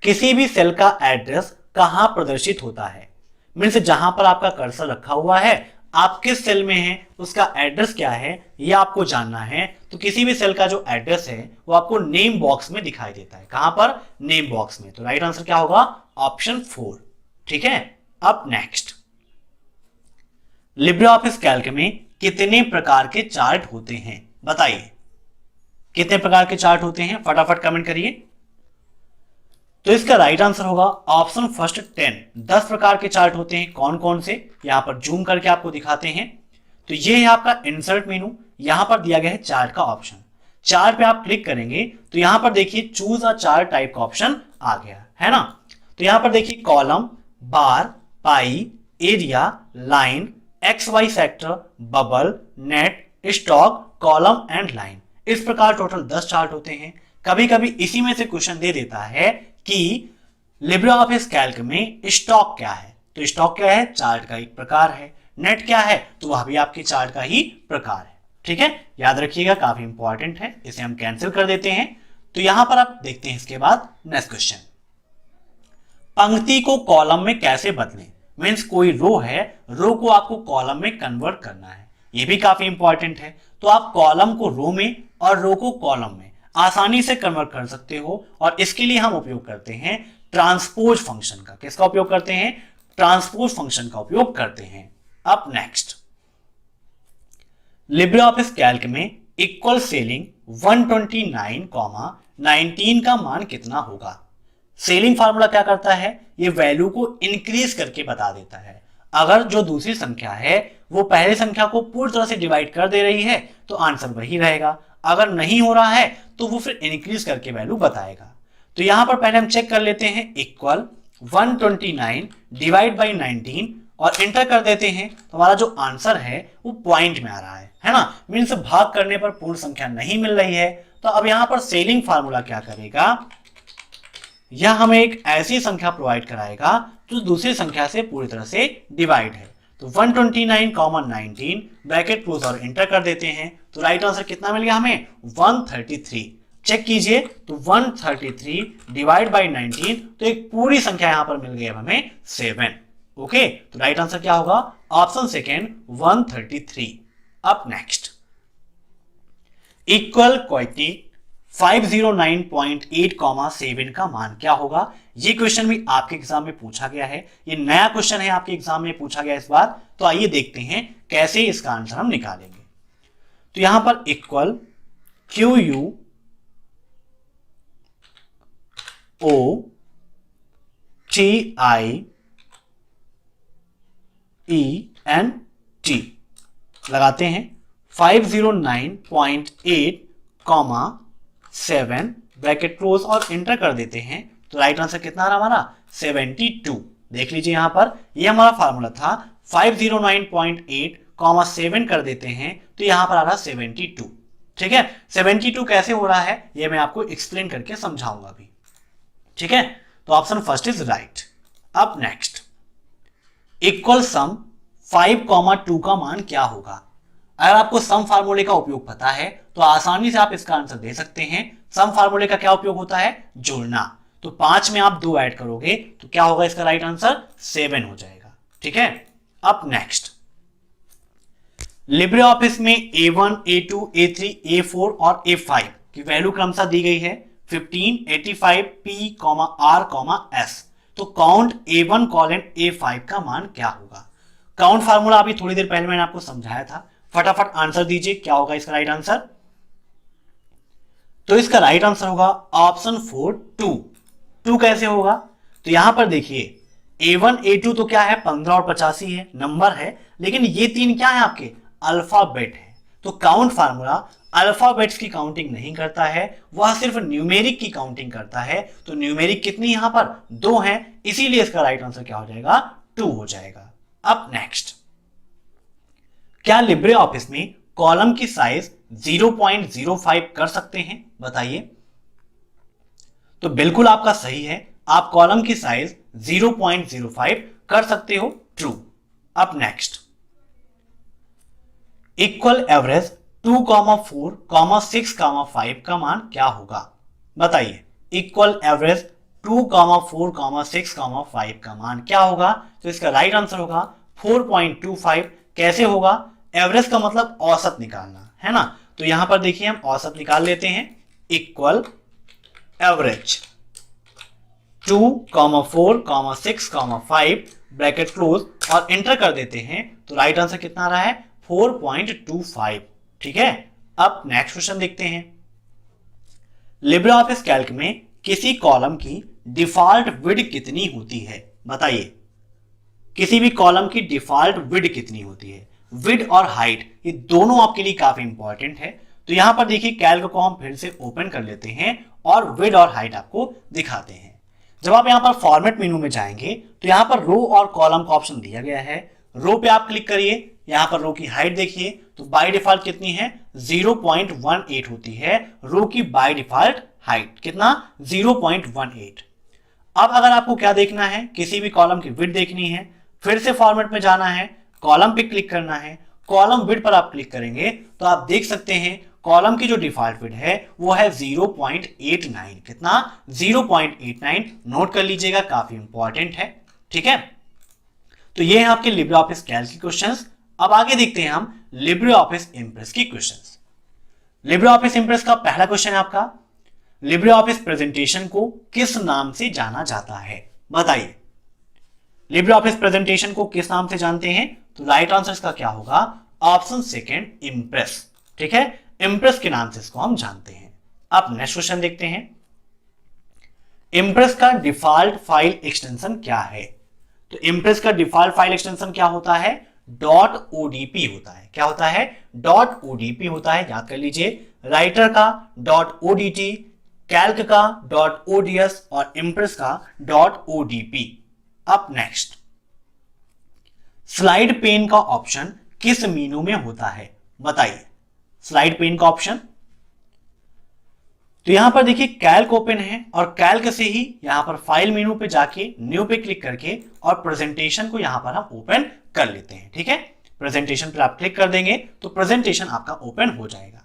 किसी भी सेल का एड्रेस कहां प्रदर्शित होता है, मीन्स जहां पर आपका कर्सर रखा हुआ है आप किस सेल में है, उसका एड्रेस क्या है ये आपको जानना है। तो किसी भी सेल का जो एड्रेस है वो आपको नेम बॉक्स में दिखाई देता है। कहां पर? नेम बॉक्स में। तो राइट आंसर क्या होगा? ऑप्शन 4। ठीक है। अब नेक्स्ट, लिब्रे ऑफिस कैल्क में कितने प्रकार के चार्ट होते हैं? बताइए कितने प्रकार के चार्ट होते हैं, फटाफट कमेंट करिए। तो इसका राइट आंसर होगा ऑप्शन फर्स्ट 10 प्रकार के चार्ट होते हैं। कौन कौन से, यहां पर जूम करके आपको दिखाते हैं। तो ये है आपका इंसर्ट मेनू, यहां पर दिया गया है चार्ट का ऑप्शन। चार्ट पे आप क्लिक करेंगे तो यहां पर देखिए चूज अ चार्ट टाइप का ऑप्शन आ गया है ना। तो यहां पर देखिए column, bar, pie, area, line, X Y sector, bubble, net, stock, column and line. इस प्रकार टोटल 10 चार्ट होते हैं। कभी कभी इसी में से क्वेश्चन दे देता है कि लिब्रे ऑफिस कैल्क में स्टॉक क्या है। तो स्टॉक क्या है? चार्ट का एक प्रकार है। नेट क्या है? तो वह भी आपके चार्ट का ही प्रकार है। ठीक है, याद रखिएगा, काफी इंपॉर्टेंट है। इसे हम कैंसिल कर देते हैं। तो यहां पर आप देखते हैं इसके बाद नेक्स्ट क्वेश्चन, पंक्ति को कॉलम में कैसे बदलें? मीन्स कोई रो है, रो को आपको कॉलम में कन्वर्ट करना है। ये भी काफी इंपॉर्टेंट है। तो आप कॉलम को रो में और रो को कॉलम में आसानी से कन्वर्ट कर सकते हो और इसके लिए हम उपयोग करते हैं ट्रांसपोज फंक्शन का। किसका उपयोग करते हैं? ट्रांसपोज फंक्शन का उपयोग करते हैं। अब नेक्स्ट, लिब्रे ऑफिस कैल्क में इक्वल सेलिंग 129, 19 का मान कितना होगा? सेलिंग फार्मूला क्या करता है? ये वैल्यू को इंक्रीज करके बता देता है। अगर जो दूसरी संख्या है वो पहले संख्या को पूरी तरह से डिवाइड कर दे रही है तो आंसर वही रहेगा। अगर नहीं हो रहा है तो वो फिर इंक्रीज करके वैल्यू बताएगा। तो यहां पर पहले हम चेक कर लेते हैं, इक्वल 129 डिवाइड बाई 19 और इंटर कर देते हैं। तो हमारा जो आंसर है वो पॉइंट में आ रहा है ना। मीन्स भाग करने पर पूर्ण संख्या नहीं मिल रही है। तो अब यहां पर सेलिंग फार्मूला क्या करेगा? यह हमें एक ऐसी संख्या प्रोवाइड कराएगा जो दूसरी संख्या से पूरी तरह से डिवाइड है। तो 129, 19 ब्रैकेट क्लोज और इंटर कर देते हैं। तो राइट आंसर कितना मिल गया हमें? 133। चेक कीजिए, तो 133 डिवाइड बाई 19, तो एक पूरी संख्या यहां पर मिल गई हमें 7। ओके, तो राइट आंसर क्या होगा? Option second 133। अब नेक्स्ट, इक्वल क्वांटिटी 509.8, 7 का मान क्या होगा? ये क्वेश्चन भी आपके एग्जाम में पूछा गया है। ये नया क्वेश्चन है, आपके एग्जाम में पूछा गया इस बार। तो आइए देखते हैं कैसे इसका आंसर हम निकालेंगे। तो यहां पर इक्वल QU OTIENT लगाते हैं। 509.8, 7 ब्रैकेट क्लोज और इंटर कर देते हैं। तो राइट आंसर कितना आ रहा हमारा? 72। देख लीजिए यहां पर, ये हमारा फार्मूला था। 509.8, 7 कर देते हैं तो यहां पर आ रहा 72। ठीक है, 72 कैसे हो रहा है ये मैं आपको एक्सप्लेन करके समझाऊंगा अभी। ठीक है, तो ऑप्शन फर्स्ट इज राइट। अब नेक्स्ट, इक्वल सम 5, 2 का मान क्या होगा? अगर आपको सम फार्मूले का उपयोग पता है तो आसानी से आप इसका आंसर दे सकते हैं। सम फार्मूले का क्या उपयोग होता है? जोड़ना। तो 5 में आप 2 ऐड करोगे तो क्या होगा? इसका राइट आंसर 7 हो जाएगा। ठीक है, अब नेक्स्ट, लिब्रे ऑफिस में A1, A2, A3, A4 और A5 की वैल्यू क्रमशः दी गई है 15, 85, P, R, S। तो काउंट A1 कॉलन A5 का मान क्या होगा? काउंट फार्मूला अभी थोड़ी देर पहले मैंने आपको समझाया था। फटाफट आंसर दीजिए, क्या होगा इसका राइट आंसर? तो इसका राइट आंसर होगा ऑप्शन 4 2 कैसे होगा? तो यहां पर देखिए A1, A2 तो क्या है? 15 और 85 है, नंबर है। लेकिन ये 3 क्या है? आपके अल्फाबेट है। तो काउंट फार्मूला अल्फाबेट्स की काउंटिंग नहीं करता है, वह सिर्फ न्यूमेरिक की काउंटिंग करता है। तो न्यूमेरिक कितनी यहां पर? 2 है, इसीलिए इसका राइट आंसर क्या हो जाएगा? 2 हो जाएगा। अब नेक्स्ट, क्या लिब्रे ऑफिस में कॉलम की साइज 0.05 कर सकते हैं? बताइए। तो बिल्कुल आपका सही है, आप कॉलम की साइज 0.05 कर सकते हो, ट्रू। अब नेक्स्ट, इक्वल एवरेज 2, 4, 6, 5 का मान क्या होगा? बताइए। इक्वल एवरेज 2,4,6,5 का मान क्या होगा? तो इसका राइट आंसर होगा 4.25। कैसे होगा? एवरेज का मतलब औसत निकालना है ना। तो यहां पर देखिए हम औसत निकाल लेते हैं, इक्वल एवरेज 2,4,6,5 ब्रैकेट क्लोज और एंटर कर देते हैं। तो राइट आंसर कितना आ रहा है? 4.25। ठीक है। अब नेक्स्ट क्वेश्चन देखते हैं। लिब्रे ऑफिस कैल्क में किसी कॉलम की डिफॉल्ट विड्थ कितनी होती है? बताइए, किसी भी कॉलम की डिफॉल्ट विड्थ कितनी होती है? विड्थ और हाइट ये दोनों आपके लिए काफी इंपॉर्टेंट है। तो यहां पर देखिए कैल्क को हम फिर से ओपन कर लेते हैं और विड्थ और हाइट आपको दिखाते हैं। जब आप यहां पर फॉर्मेट मेनू में जाएंगे तो यहां पर रो और कॉलम का ऑप्शन दिया गया है। रो पे आप क्लिक करिए, यहां पर रो की हाइट देखिए तो बाय डिफॉल्ट कितनी है? 0.18 होती है रो की बाय डिफॉल्ट हाइट। कितना? 0.18। अब अगर आपको क्या देखना है, किसी भी कॉलम की विड्थ देखनी है, फिर से फॉर्मेट में जाना है, कॉलम पे क्लिक करना है, कॉलम विड्थ पर आप क्लिक करेंगे तो आप देख सकते हैं कॉलम की जो डिफॉल्ट विड्थ है वो है 0.89। कितना? 0.89। नोट कर लीजिएगा, काफी इंपॉर्टेंट है। ठीक है। तो ये है आपके लिब्रे ऑफिस कैल्क के क्वेश्चंस। अब आगे देखते हैं हम लिब्रे ऑफिस इंप्रेस की क्वेश्चंस। लिब्रे ऑफिस इंप्रेस का पहला क्वेश्चन है आपका, लिब्रे ऑफिस प्रेजेंटेशन को किस नाम से जाना जाता है? बताइए, लिब्रे ऑफिस प्रेजेंटेशन को किस नाम से जानते हैं? तो राइट आंसर इसका क्या होगा? Option second, Impress. ठीक है, इंप्रेस के नाम से इसको हम जानते हैं। अब नेक्स्ट क्वेश्चन देखते हैं, इंप्रेस का डिफॉल्ट फाइल एक्सटेंशन क्या है? तो इंप्रेस का डिफॉल्ट फाइल एक्सटेंशन क्या होता है? .odp होता है। क्या होता है? .odp होता है। याद कर लीजिए, राइटर का .odt, कैल्क का .ods और इंप्रेस का .odp। अब नेक्स्ट, स्लाइड पेन का ऑप्शन किस मेनू में होता है? बताइए, स्लाइड पेन का ऑप्शन। तो यहां पर देखिए कैल्क ओपन है और कैल्क से ही यहां पर फाइल मेनू पे जाके न्यू पे क्लिक करके और प्रेजेंटेशन को यहां पर हम ओपन कर लेते हैं। ठीक है, प्रेजेंटेशन पर आप क्लिक कर देंगे तो प्रेजेंटेशन आपका ओपन हो जाएगा।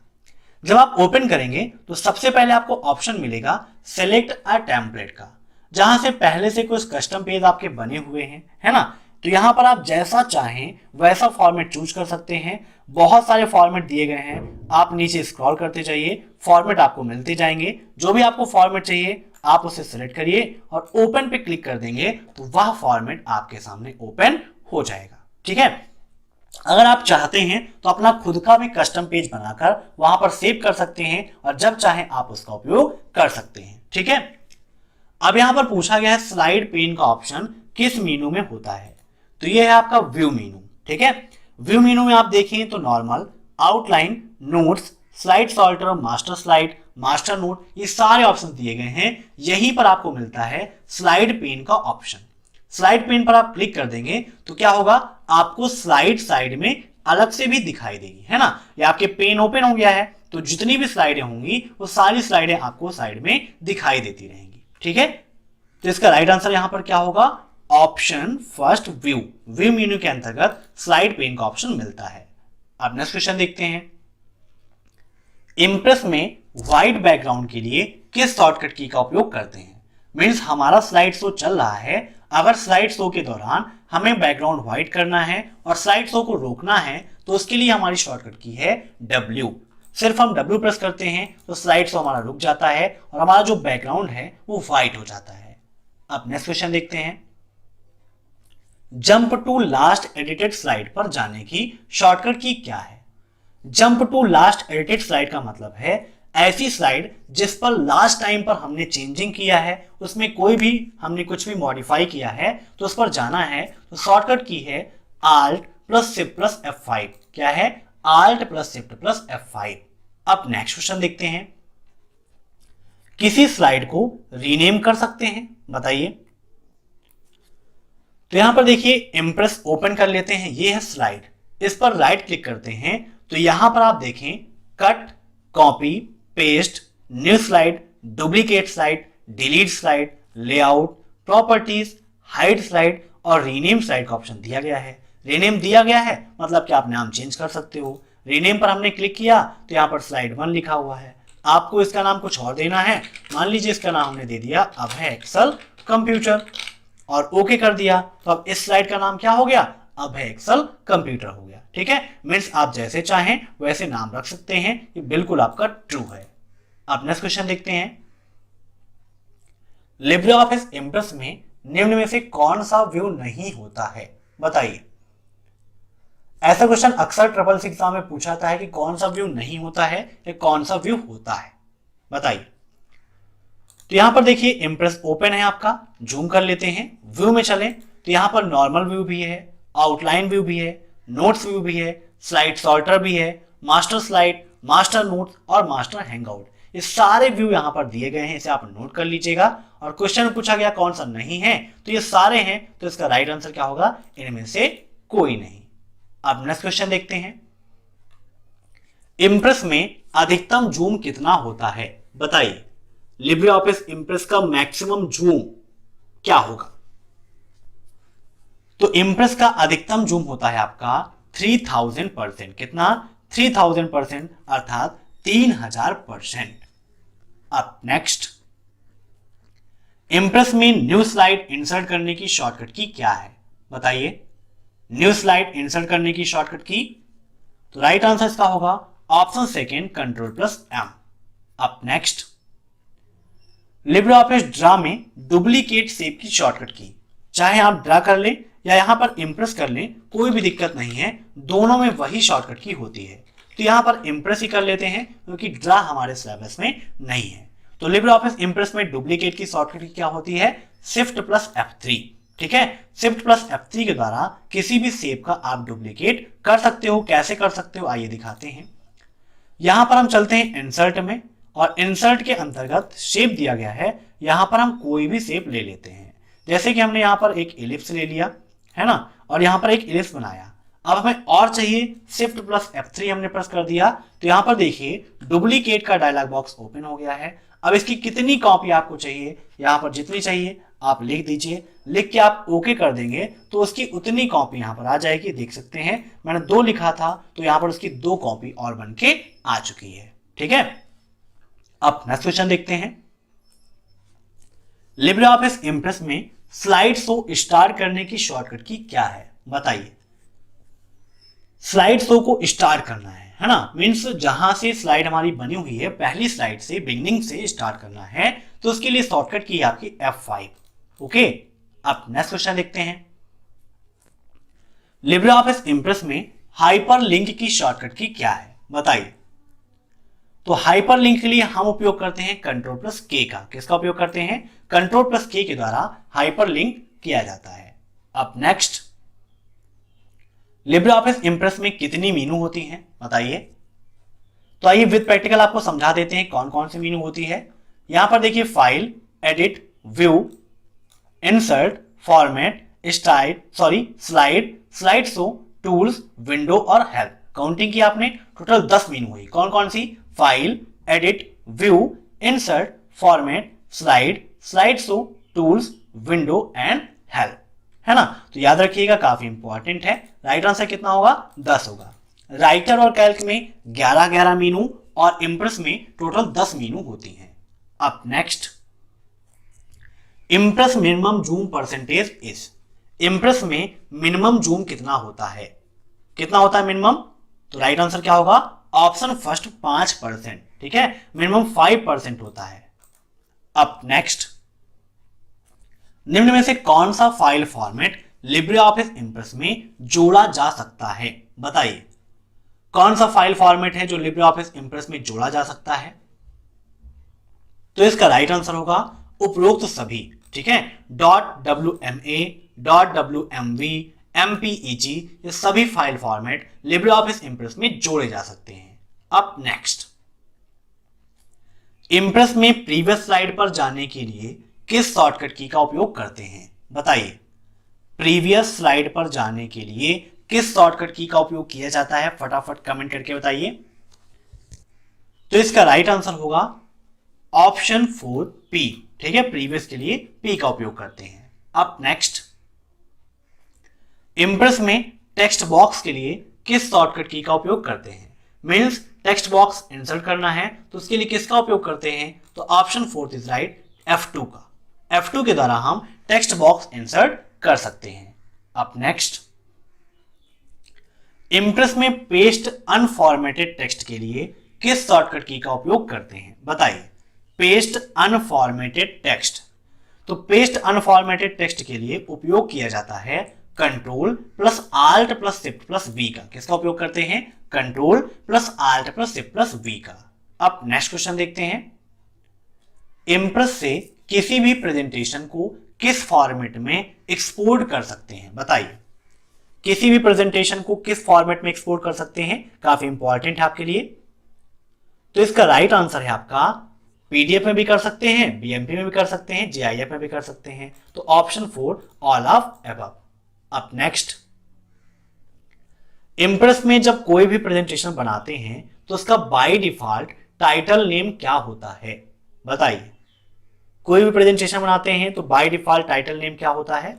जब आप ओपन करेंगे तो सबसे पहले आपको ऑप्शन मिलेगा सेलेक्ट अ टेम्पलेट का, जहां से पहले से कुछ कस्टम पेज आपके बने हुए हैं, है ना। तो यहां पर आप जैसा चाहें वैसा फॉर्मेट चूज कर सकते हैं। बहुत सारे फॉर्मेट दिए गए हैं, आप नीचे स्क्रॉल करते जाइए, फॉर्मेट आपको मिलते जाएंगे। जो भी आपको फॉर्मेट चाहिए आप उसे सिलेक्ट करिए और ओपन पे क्लिक कर देंगे तो वह फॉर्मेट आपके सामने ओपन हो जाएगा। ठीक है। अगर आप चाहते हैं तो अपना खुद का भी कस्टम पेज बनाकर वहां पर सेव कर सकते हैं और जब चाहें आप उसका उपयोग कर सकते हैं। ठीक है। अब यहां पर पूछा गया है स्लाइड पेन का ऑप्शन किस मेनू में होता है? तो ये है आपका व्यू मेनू। ठीक है, व्यू मेनू में आप देखें तो normal, outline, notes, slide sorter, master slide, master note, ये सारे ऑप्शन दिए गए हैं। यहीं पर आपको मिलता है स्लाइड पेन का ऑप्शन। स्लाइड पेन पर आप क्लिक कर देंगे तो क्या होगा? आपको स्लाइड साइड में अलग से भी दिखाई देगी, है ना। ये आपके पेन ओपन हो गया है तो जितनी भी स्लाइडें होंगी वो सारी स्लाइडें आपको साइड में दिखाई देती रहेंगी। ठीक है, तो इसका राइट आंसर यहां पर क्या होगा? Option first, view. View menu के अंतर्गत स्लाइड पेन का ऑप्शन मिलता है। अब नेक्स्ट क्वेश्चन देखते हैं, इंप्रेस में व्हाइट बैकग्राउंड के लिए किस शॉर्टकट की का उपयोग करते हैं? मींस हमारा स्लाइड शो चल रहा है, अगर स्लाइड शो के दौरान हमें बैकग्राउंड व्हाइट करना है और स्लाइड शो को रोकना है तो उसके लिए हमारी शॉर्टकट की है W। सिर्फ हम W प्रेस करते हैं तो स्लाइड शो हमारा रुक जाता है और हमारा जो बैकग्राउंड है वो व्हाइट हो जाता है। अब नेक्स्ट क्वेश्चन देखते हैं, jump to last edited slide पर जाने की शॉर्टकट की क्या है? Jump to last edited slide का मतलब है ऐसी स्लाइड जिस पर लास्ट टाइम पर हमने चेंजिंग किया है, उसमें कोई भी हमने कुछ भी मॉडिफाई किया है तो उस पर जाना है। तो शॉर्टकट की है Alt + Shift + F5। क्या है? Alt + Shift + F5। अब नेक्स्ट क्वेश्चन देखते हैं, किसी स्लाइड को रीनेम कर सकते हैं? बताइए। तो यहां पर देखिए इंप्रेस ओपन कर लेते हैं, ये है स्लाइड, इस पर राइट क्लिक करते हैं तो यहां पर आप देखें cut, copy, paste, new slide, duplicate slide, delete slide, layout, properties, hide slide और रीनेम स्लाइड का ऑप्शन दिया गया है। रीनेम दिया गया है मतलब कि आप नाम चेंज कर सकते हो। रीनेम पर हमने क्लिक किया तो यहां पर स्लाइड 1 लिखा हुआ है, आपको इसका नाम कुछ और देना है। मान लीजिए इसका नाम हमने दे दिया अब है एक्सेल कंप्यूटर और ओके कर दिया, तो अब इस स्लाइड का नाम क्या हो गया, अब है एक्सेल कंप्यूटर हो गया। ठीक है, मीन्स आप जैसे चाहें वैसे नाम रख सकते हैं, ये बिल्कुल आपका ट्रू है। अब नेक्स्ट क्वेश्चन देखते हैं। लिब्रे ऑफिस इंप्रेस में निम्न में से कौन सा व्यू नहीं होता है, बताइए। ऐसा क्वेश्चन अक्सर ट्रिपल सी एग्जाम में पूछा जाता है कि कौन सा व्यू नहीं होता है या कौन सा व्यू होता है, बताइए। तो यहां पर देखिए इंप्रेस ओपन है आपका, जूम कर लेते हैं, व्यू में चलें तो यहां पर नॉर्मल व्यू भी है, आउटलाइन व्यू भी है, नोट्स व्यू भी है, स्लाइड सॉर्टर भी है, मास्टर स्लाइड, मास्टर नोट्स और मास्टर हैंगआउट, ये सारे व्यू यहां पर दिए गए हैं, इसे आप नोट कर लीजिएगा। और क्वेश्चन में पूछा गया कौन सा नहीं है, तो ये सारे हैं, तो इसका राइट आंसर क्या होगा, इनमें से कोई नहीं। अब नेक्स्ट क्वेश्चन देखते हैं। इंप्रेस में अधिकतम जूम कितना होता है, बताइए। लिब्रे ऑफिस इंप्रेस का मैक्सिमम जूम क्या होगा। तो इंप्रेस का अधिकतम जूम होता है आपका 3000%। कितना, 3000%, अर्थात 3000%। अब नेक्स्ट, इंप्रेस में न्यू स्लाइड इंसर्ट करने की शॉर्टकट की क्या है, बताइए। न्यू स्लाइड इंसर्ट करने की शॉर्टकट की, तो राइट आंसर इसका होगा ऑप्शन सेकेंड, Ctrl+M। अब नेक्स्ट, लिब्रे ऑफिस ड्रा में डुप्लीकेट शेप की शॉर्टकट की, चाहे आप ड्रा कर लें या यहां पर इंप्रेस कर लें, कोई भी दिक्कत नहीं है, दोनों में वही शॉर्टकट की होती है। तो यहां पर इंप्रेस ही कर लेते हैं क्योंकि ड्रा हमारे सिलेबस में नहीं है। तो लिब्रे ऑफिस इंप्रेस में डुप्लीकेट की शॉर्टकट की क्या होती है, Shift+F3। ठीक है, Shift+F3 के द्वारा किसी भी शेप का आप डुप्लीकेट कर सकते हो। कैसे कर सकते हो आइए दिखाते हैं। यहां पर हम चलते हैं इंसर्ट में, और इंसर्ट के अंतर्गत शेप दिया गया है, यहां पर हम कोई भी शेप ले लेते हैं। जैसे कि हमने यहां पर एक इलिप्स ले लिया है ना, और यहां पर एक इलिप्स बनाया। अब हमें और चाहिए, Shift+F3 हमने प्रेस कर दिया, तो यहां पर देखिए डुप्लीकेट का डायलॉग बॉक्स ओपन हो गया है। अब इसकी कितनी कॉपी आपको चाहिए, यहां पर जितनी चाहिए आप लिख दीजिए, लिख के आप ओके कर देंगे तो उसकी उतनी कॉपी यहां पर आ जाएगी। देख सकते हैं मैंने 2 लिखा था, तो यहां पर उसकी 2 कॉपी और बन के आ चुकी है। ठीक है, अब नेक्स्ट क्वेश्चन देखते हैं। लिब्रे ऑफिस इंप्रेस में स्लाइड शो स्टार्ट करने की शॉर्टकट की क्या है, बताइए। स्लाइड शो को स्टार्ट करना है ना, मीन्स जहां से स्लाइड हमारी बनी हुई है, पहली स्लाइड से, बिगिनिंग से स्टार्ट करना है, तो उसके लिए शॉर्टकट की है आपकी F5। ओके, अब नेक्स्ट क्वेश्चन देखते हैं। लिब्रे ऑफिस इंप्रेस में हाइपरलिंक की शॉर्टकट की क्या है, बताइए। तो हाइपरलिंक के लिए हम उपयोग करते हैं Ctrl+K का। किसका उपयोग करते हैं, Ctrl+K के द्वारा हाइपरलिंक किया जाता है। अब नेक्स्ट, लिब्रे ऑफिस इंप्रेस में कितनी मेनू होती हैं, बताइए। तो आइए विद प्रैक्टिकल आपको समझा देते हैं कौन कौन सी मेनू होती है। यहां पर देखिए file, edit, view, insert, format, slide, slide show, tools, window और हेल्प। काउंटिंग की आपने, टोटल 10 मेनू हुई। कौन कौन सी, file, edit, view, insert, format, slide show, tools, window and help, है ना। तो याद रखिएगा, काफी इंपॉर्टेंट है। राइट आंसर कितना होगा, 10 होगा। राइटर और कैल्क में 11 मेनू और इंप्रेस में टोटल 10 मेनू होती हैं। अब next, Impress minimum zoom percentage is. Impress में मिनिमम जूम कितना होता है, कितना होता है मिनिमम, तो राइट आंसर क्या होगा, ऑप्शन फर्स्ट 5%। ठीक है, मिनिमम 5% होता है। अब नेक्स्ट, निम्न में से कौन सा file format Libre office Impress में जोड़ा जा सकता है, बताइए। कौन सा फाइल फॉर्मेट है जो लिब्रे ऑफिस इंप्रेस में जोड़ा जा सकता है, तो इसका राइट आंसर होगा उपरोक्त सभी। ठीक है, .wma, .wmv, mpeg, ये सभी file format Libre office Impress में जोड़े जा सकते हैं। अब नेक्स्ट, इंप्रेस में प्रीवियस स्लाइड पर जाने के लिए किस शॉर्टकट की का उपयोग करते हैं, बताइए। प्रीवियस स्लाइड पर जाने के लिए किस शॉर्टकट की का उपयोग किया जाता है, फटाफट कमेंट करके बताइए। तो इसका राइट आंसर होगा ऑप्शन 4P। ठीक है, प्रीवियस के लिए P का उपयोग करते हैं। अब नेक्स्ट, इंप्रेस में टेक्स्ट बॉक्स के लिए किस शॉर्टकट की का उपयोग करते हैं, मीन्स टेक्स्ट बॉक्स इंसर्ट करना है तो उसके लिए किसका उपयोग करते हैं, तो ऑप्शन 4 इज राइट, F2 का। F2 के द्वारा हम टेक्स्ट बॉक्स इंसर्ट कर सकते हैं। अब नेक्स्ट, इम्प्रेस में पेस्ट अनफॉर्मेटेड टेक्स्ट के लिए किस शॉर्टकट की का उपयोग करते हैं, बताइए। पेस्ट अनफॉर्मेटेड टेक्स्ट, तो पेस्ट अनफॉर्मेटेड टेक्स्ट के लिए उपयोग किया जाता है control plus alt plus shift plus V का। किसका उपयोग करते हैं, control plus alt plus shift plus V का। अब नेक्स्ट क्वेश्चन देखते हैं, इम्प्रेस से किसी भी प्रेजेंटेशन को किस फॉर्मेट में एक्सपोर्ट कर सकते हैं, बताइए। किसी भी प्रेजेंटेशन को किस फॉर्मेट में एक्सपोर्ट कर सकते हैं, काफी इंपॉर्टेंट है आपके लिए। तो इसका राइट आंसर है आपका पीडीएफ में भी कर सकते हैं, बीएमपी में भी कर सकते हैं, जीआईएफ में भी कर सकते हैं। तो ऑप्शन 4 ऑल ऑफ अबव। अब नेक्स्ट, इम्प्रेस में जब कोई भी प्रेजेंटेशन बनाते हैं तो उसका बाय डिफॉल्ट टाइटल नेम क्या होता है, बताइए। कोई भी प्रेजेंटेशन बनाते हैं तो बाय डिफॉल्ट टाइटल नेम क्या होता है,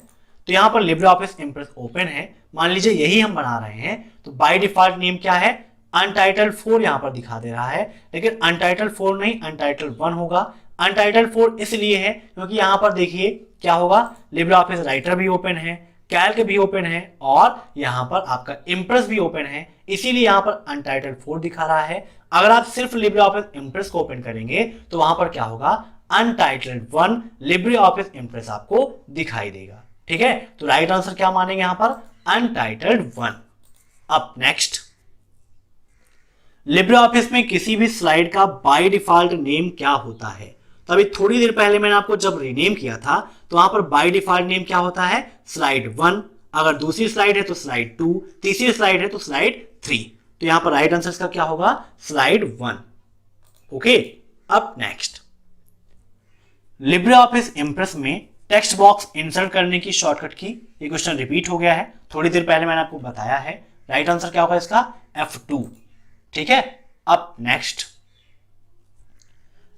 तो यहां पर लिब्रे ऑफिस इम्प्रेस ओपन है, मान लीजिए यही हम बना रहे हैं, तो बाय डिफॉल्ट नेम क्या है, अनटाइटल्ड 4 यहां पर दिखा दे रहा है, लेकिन अनटाइटल्ड 4 नहीं, अनटाइटल्ड 1 होगा। अनटाइटल्ड 4 इसलिए है क्योंकि यहां पर देखिए क्या होगा, लिब्रे ऑफिस राइटर भी ओपन है, कैल्क भी ओपन है और यहां पर आपका इम्प्रेस भी ओपन है, इसीलिए यहां पर अनटाइटल्ड 4 दिखा रहा है। अगर आप सिर्फ लिब्रे ऑफिस इम्प्रेस को ओपन करेंगे तो वहां पर क्या होगा, अनटाइटल्ड 1 लिब्रे ऑफिस इम्प्रेस आपको दिखाई देगा। ठीक है, तो राइट आंसर क्या मानेंगे यहां पर, अनटाइटल्ड 1। अब नेक्स्ट, लिब्रे ऑफिस में किसी भी स्लाइड का बाय डिफॉल्ट नेम क्या होता है, तो अभी थोड़ी देर पहले मैंने आपको जब रीनेम किया था तो वहां पर बाय डिफॉल्ट नेम क्या होता है, स्लाइड 1, अगर दूसरी स्लाइड है तो स्लाइड 2, तीसरी स्लाइड है तो स्लाइड 3। तो यहां पर राइट आंसर का क्या होगा, स्लाइड 1। ओके, अब नेक्स्ट, लिब्रे ऑफिस इम्प्रेस में टेक्स्ट बॉक्स इंसर्ट करने की शॉर्टकट की, ये क्वेश्चन रिपीट हो गया है, थोड़ी देर पहले मैंने आपको बताया है। राइट आंसर क्या होगा इसका, F2। ठीक है, अब नेक्स्ट,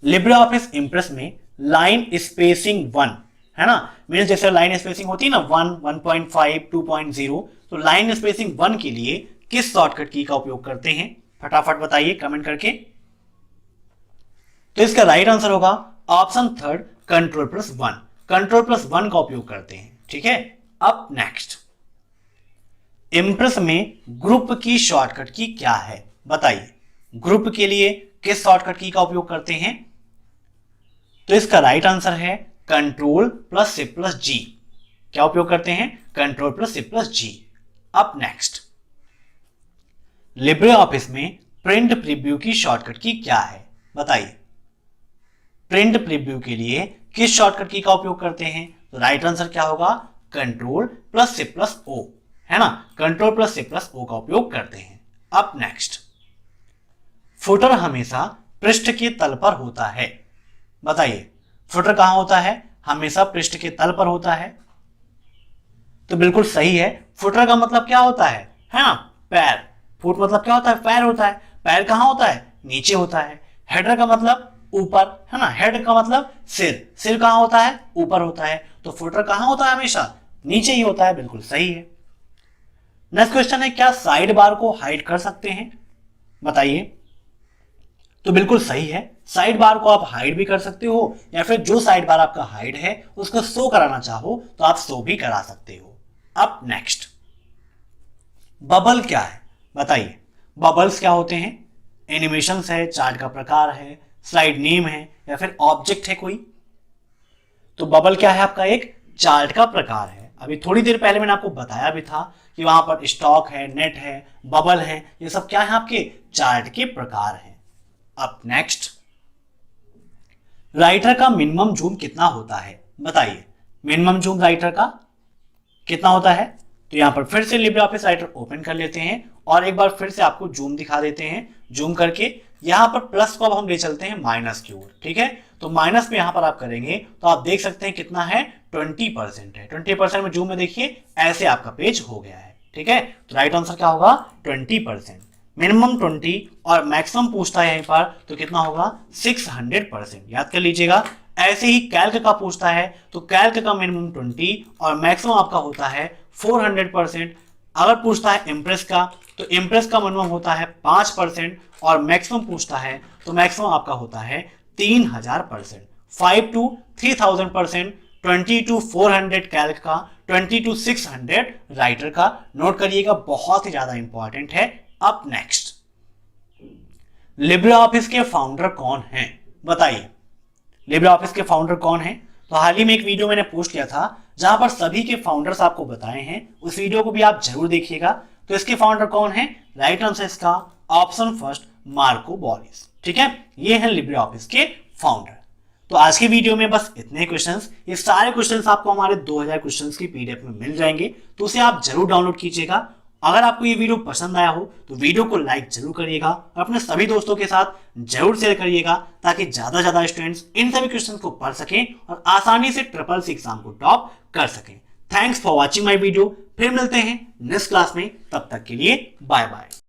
लिब्रे ऑफिस इम्प्रेस में लाइन स्पेसिंग 1 है ना, मीन्स जैसे लाइन स्पेसिंग होती है ना 1, 1.5, 2.0, तो लाइन स्पेसिंग 1 के लिए किस शॉर्टकट की का उपयोग करते हैं, फटाफट बताइए कमेंट करके। तो इसका राइट आंसर होगा option 3 control plus 1, control plus 1 का उपयोग करते हैं। ठीक है, अब नेक्स्ट, इम्प्रेस में ग्रुप की शॉर्टकट की क्या है, बताइए। ग्रुप के लिए किस शॉर्टकट की का उपयोग करते हैं, तो इसका राइट आंसर है कंट्रोल प्लस शिफ्ट प्लस जी। क्या उपयोग करते हैं, कंट्रोल प्लस शिफ्ट प्लस जी। अब नेक्स्ट, लिब्रे ऑफिस में प्रिंट प्रीव्यू की शॉर्टकट की क्या है, बताइए। प्रिंट प्रीव्यू के लिए किस शॉर्टकट की का उपयोग करते हैं, तो राइट आंसर क्या होगा, control plus shift plus O, है ना, control plus shift plus O का उपयोग करते हैं। अब नेक्स्ट, फुटर हमेशा पृष्ठ के तल पर होता है, बताइए। फुटर कहां होता है, हमेशा पृष्ठ के तल पर होता है, तो बिल्कुल सही है। फुटर का मतलब क्या होता है ना, पैर। फुट मतलब क्या होता है, पैर होता है। पैर कहां होता है, नीचे होता है। हेडर का मतलब ऊपर, है ना, हेड का मतलब सिर। सिर कहां होता है, ऊपर होता है। तो फुटर कहां होता है, हमेशा नीचे ही होता है, बिल्कुल सही है। नेक्स्ट क्वेश्चन है, क्या साइड बार को हाइड कर सकते हैं, बताइए। तो बिल्कुल सही है, साइड बार को आप हाइड भी कर सकते हो, या फिर जो साइड बार आपका हाइड है उसको शो कराना चाहो तो आप शो भी करा सकते हो। अब नेक्स्ट, बबल क्या है, बताइए। बबल्स क्या होते हैं, एनिमेशंस है, चार्ट का प्रकार है, स्लाइड नेम है, या फिर ऑब्जेक्ट है कोई। तो बबल क्या है, आपका एक चार्ट का प्रकार है। अभी थोड़ी देर पहले मैंने आपको बताया भी था कि वहां पर स्टॉक है, नेट है, बबल है, ये सब क्या है, आपके चार्ट के प्रकार है। अब नेक्स्ट, राइटर का मिनिमम जूम कितना होता है, बताइए। मिनिमम जूम राइटर का कितना होता है, तो यहां पर फिर से लिब्रे ऑफिस राइटर ओपन कर लेते हैं और एक बार फिर से आपको जूम दिखा देते हैं। जूम करके यहां पर प्लस को अब हम ले चलते हैं माइनस की ओर, ठीक है। तो माइनस में यहां पर आप करेंगे तो आप देख सकते हैं कितना है, 20% है। 20% में जूम में देखिए ऐसे आपका पेज हो गया है, ठीक है। तो राइट आंसर क्या होगा, 20%। मिनिमम 20 और मैक्सिमम पूछता है यहीं पर तो कितना होगा, 600%। याद कर लीजिएगा। ऐसे ही कैल्क का पूछता है तो कैल्क का मिनिमम 20 और मैक्सिमम आपका होता है 400%। अगर पूछता है इम्प्रेस का तो इम्प्रेस का मिनिमम होता है 5% और मैक्सिमम पूछता है तो मैक्सिमम आपका होता है 3000%। 5 to 3000%, 20 to 400 कैल्क का, 20 to 600 राइटर का। नोट करिएगा, बहुत ही ज्यादा इंपॉर्टेंट है। अप नेक्स्ट, लिब्रे ऑफिस के फाउंडर कौन हैं? बताइए, लिब्रे ऑफिस के फाउंडर कौन हैं? तो हाल ही में एक वीडियो मैंने पोस्ट किया था जहां पर सभी के फाउंडर्स आपको बताए हैं, उस वीडियो को भी आप जरूर देखिएगा। तो इसके फाउंडर कौन है? राइट आंसर इसका ऑप्शन फर्स्ट, मार्को बोरिस। ठीक है, ये है लिब्रे ऑफिस के फाउंडर। तो आज की वीडियो में बस इतने क्वेश्चंस। ये सारे क्वेश्चंस आपको हमारे 2000 क्वेश्चंस की पीडीएफ में मिल जाएंगे, तो उसे आप जरूर डाउनलोड कीजिएगा। अगर आपको ये वीडियो पसंद आया हो तो वीडियो को लाइक जरूर करिएगा और अपने सभी दोस्तों के साथ जरूर शेयर करिएगा, ताकि ज्यादा स्टूडेंट्स इन सभी क्वेश्चंस को पढ़ सकें और आसानी से SSC एग्जाम को टॉप कर सकें। Thanks for watching my video. फिर मिलते हैं नेक्स्ट क्लास में, तब तक के लिए बाय बाय।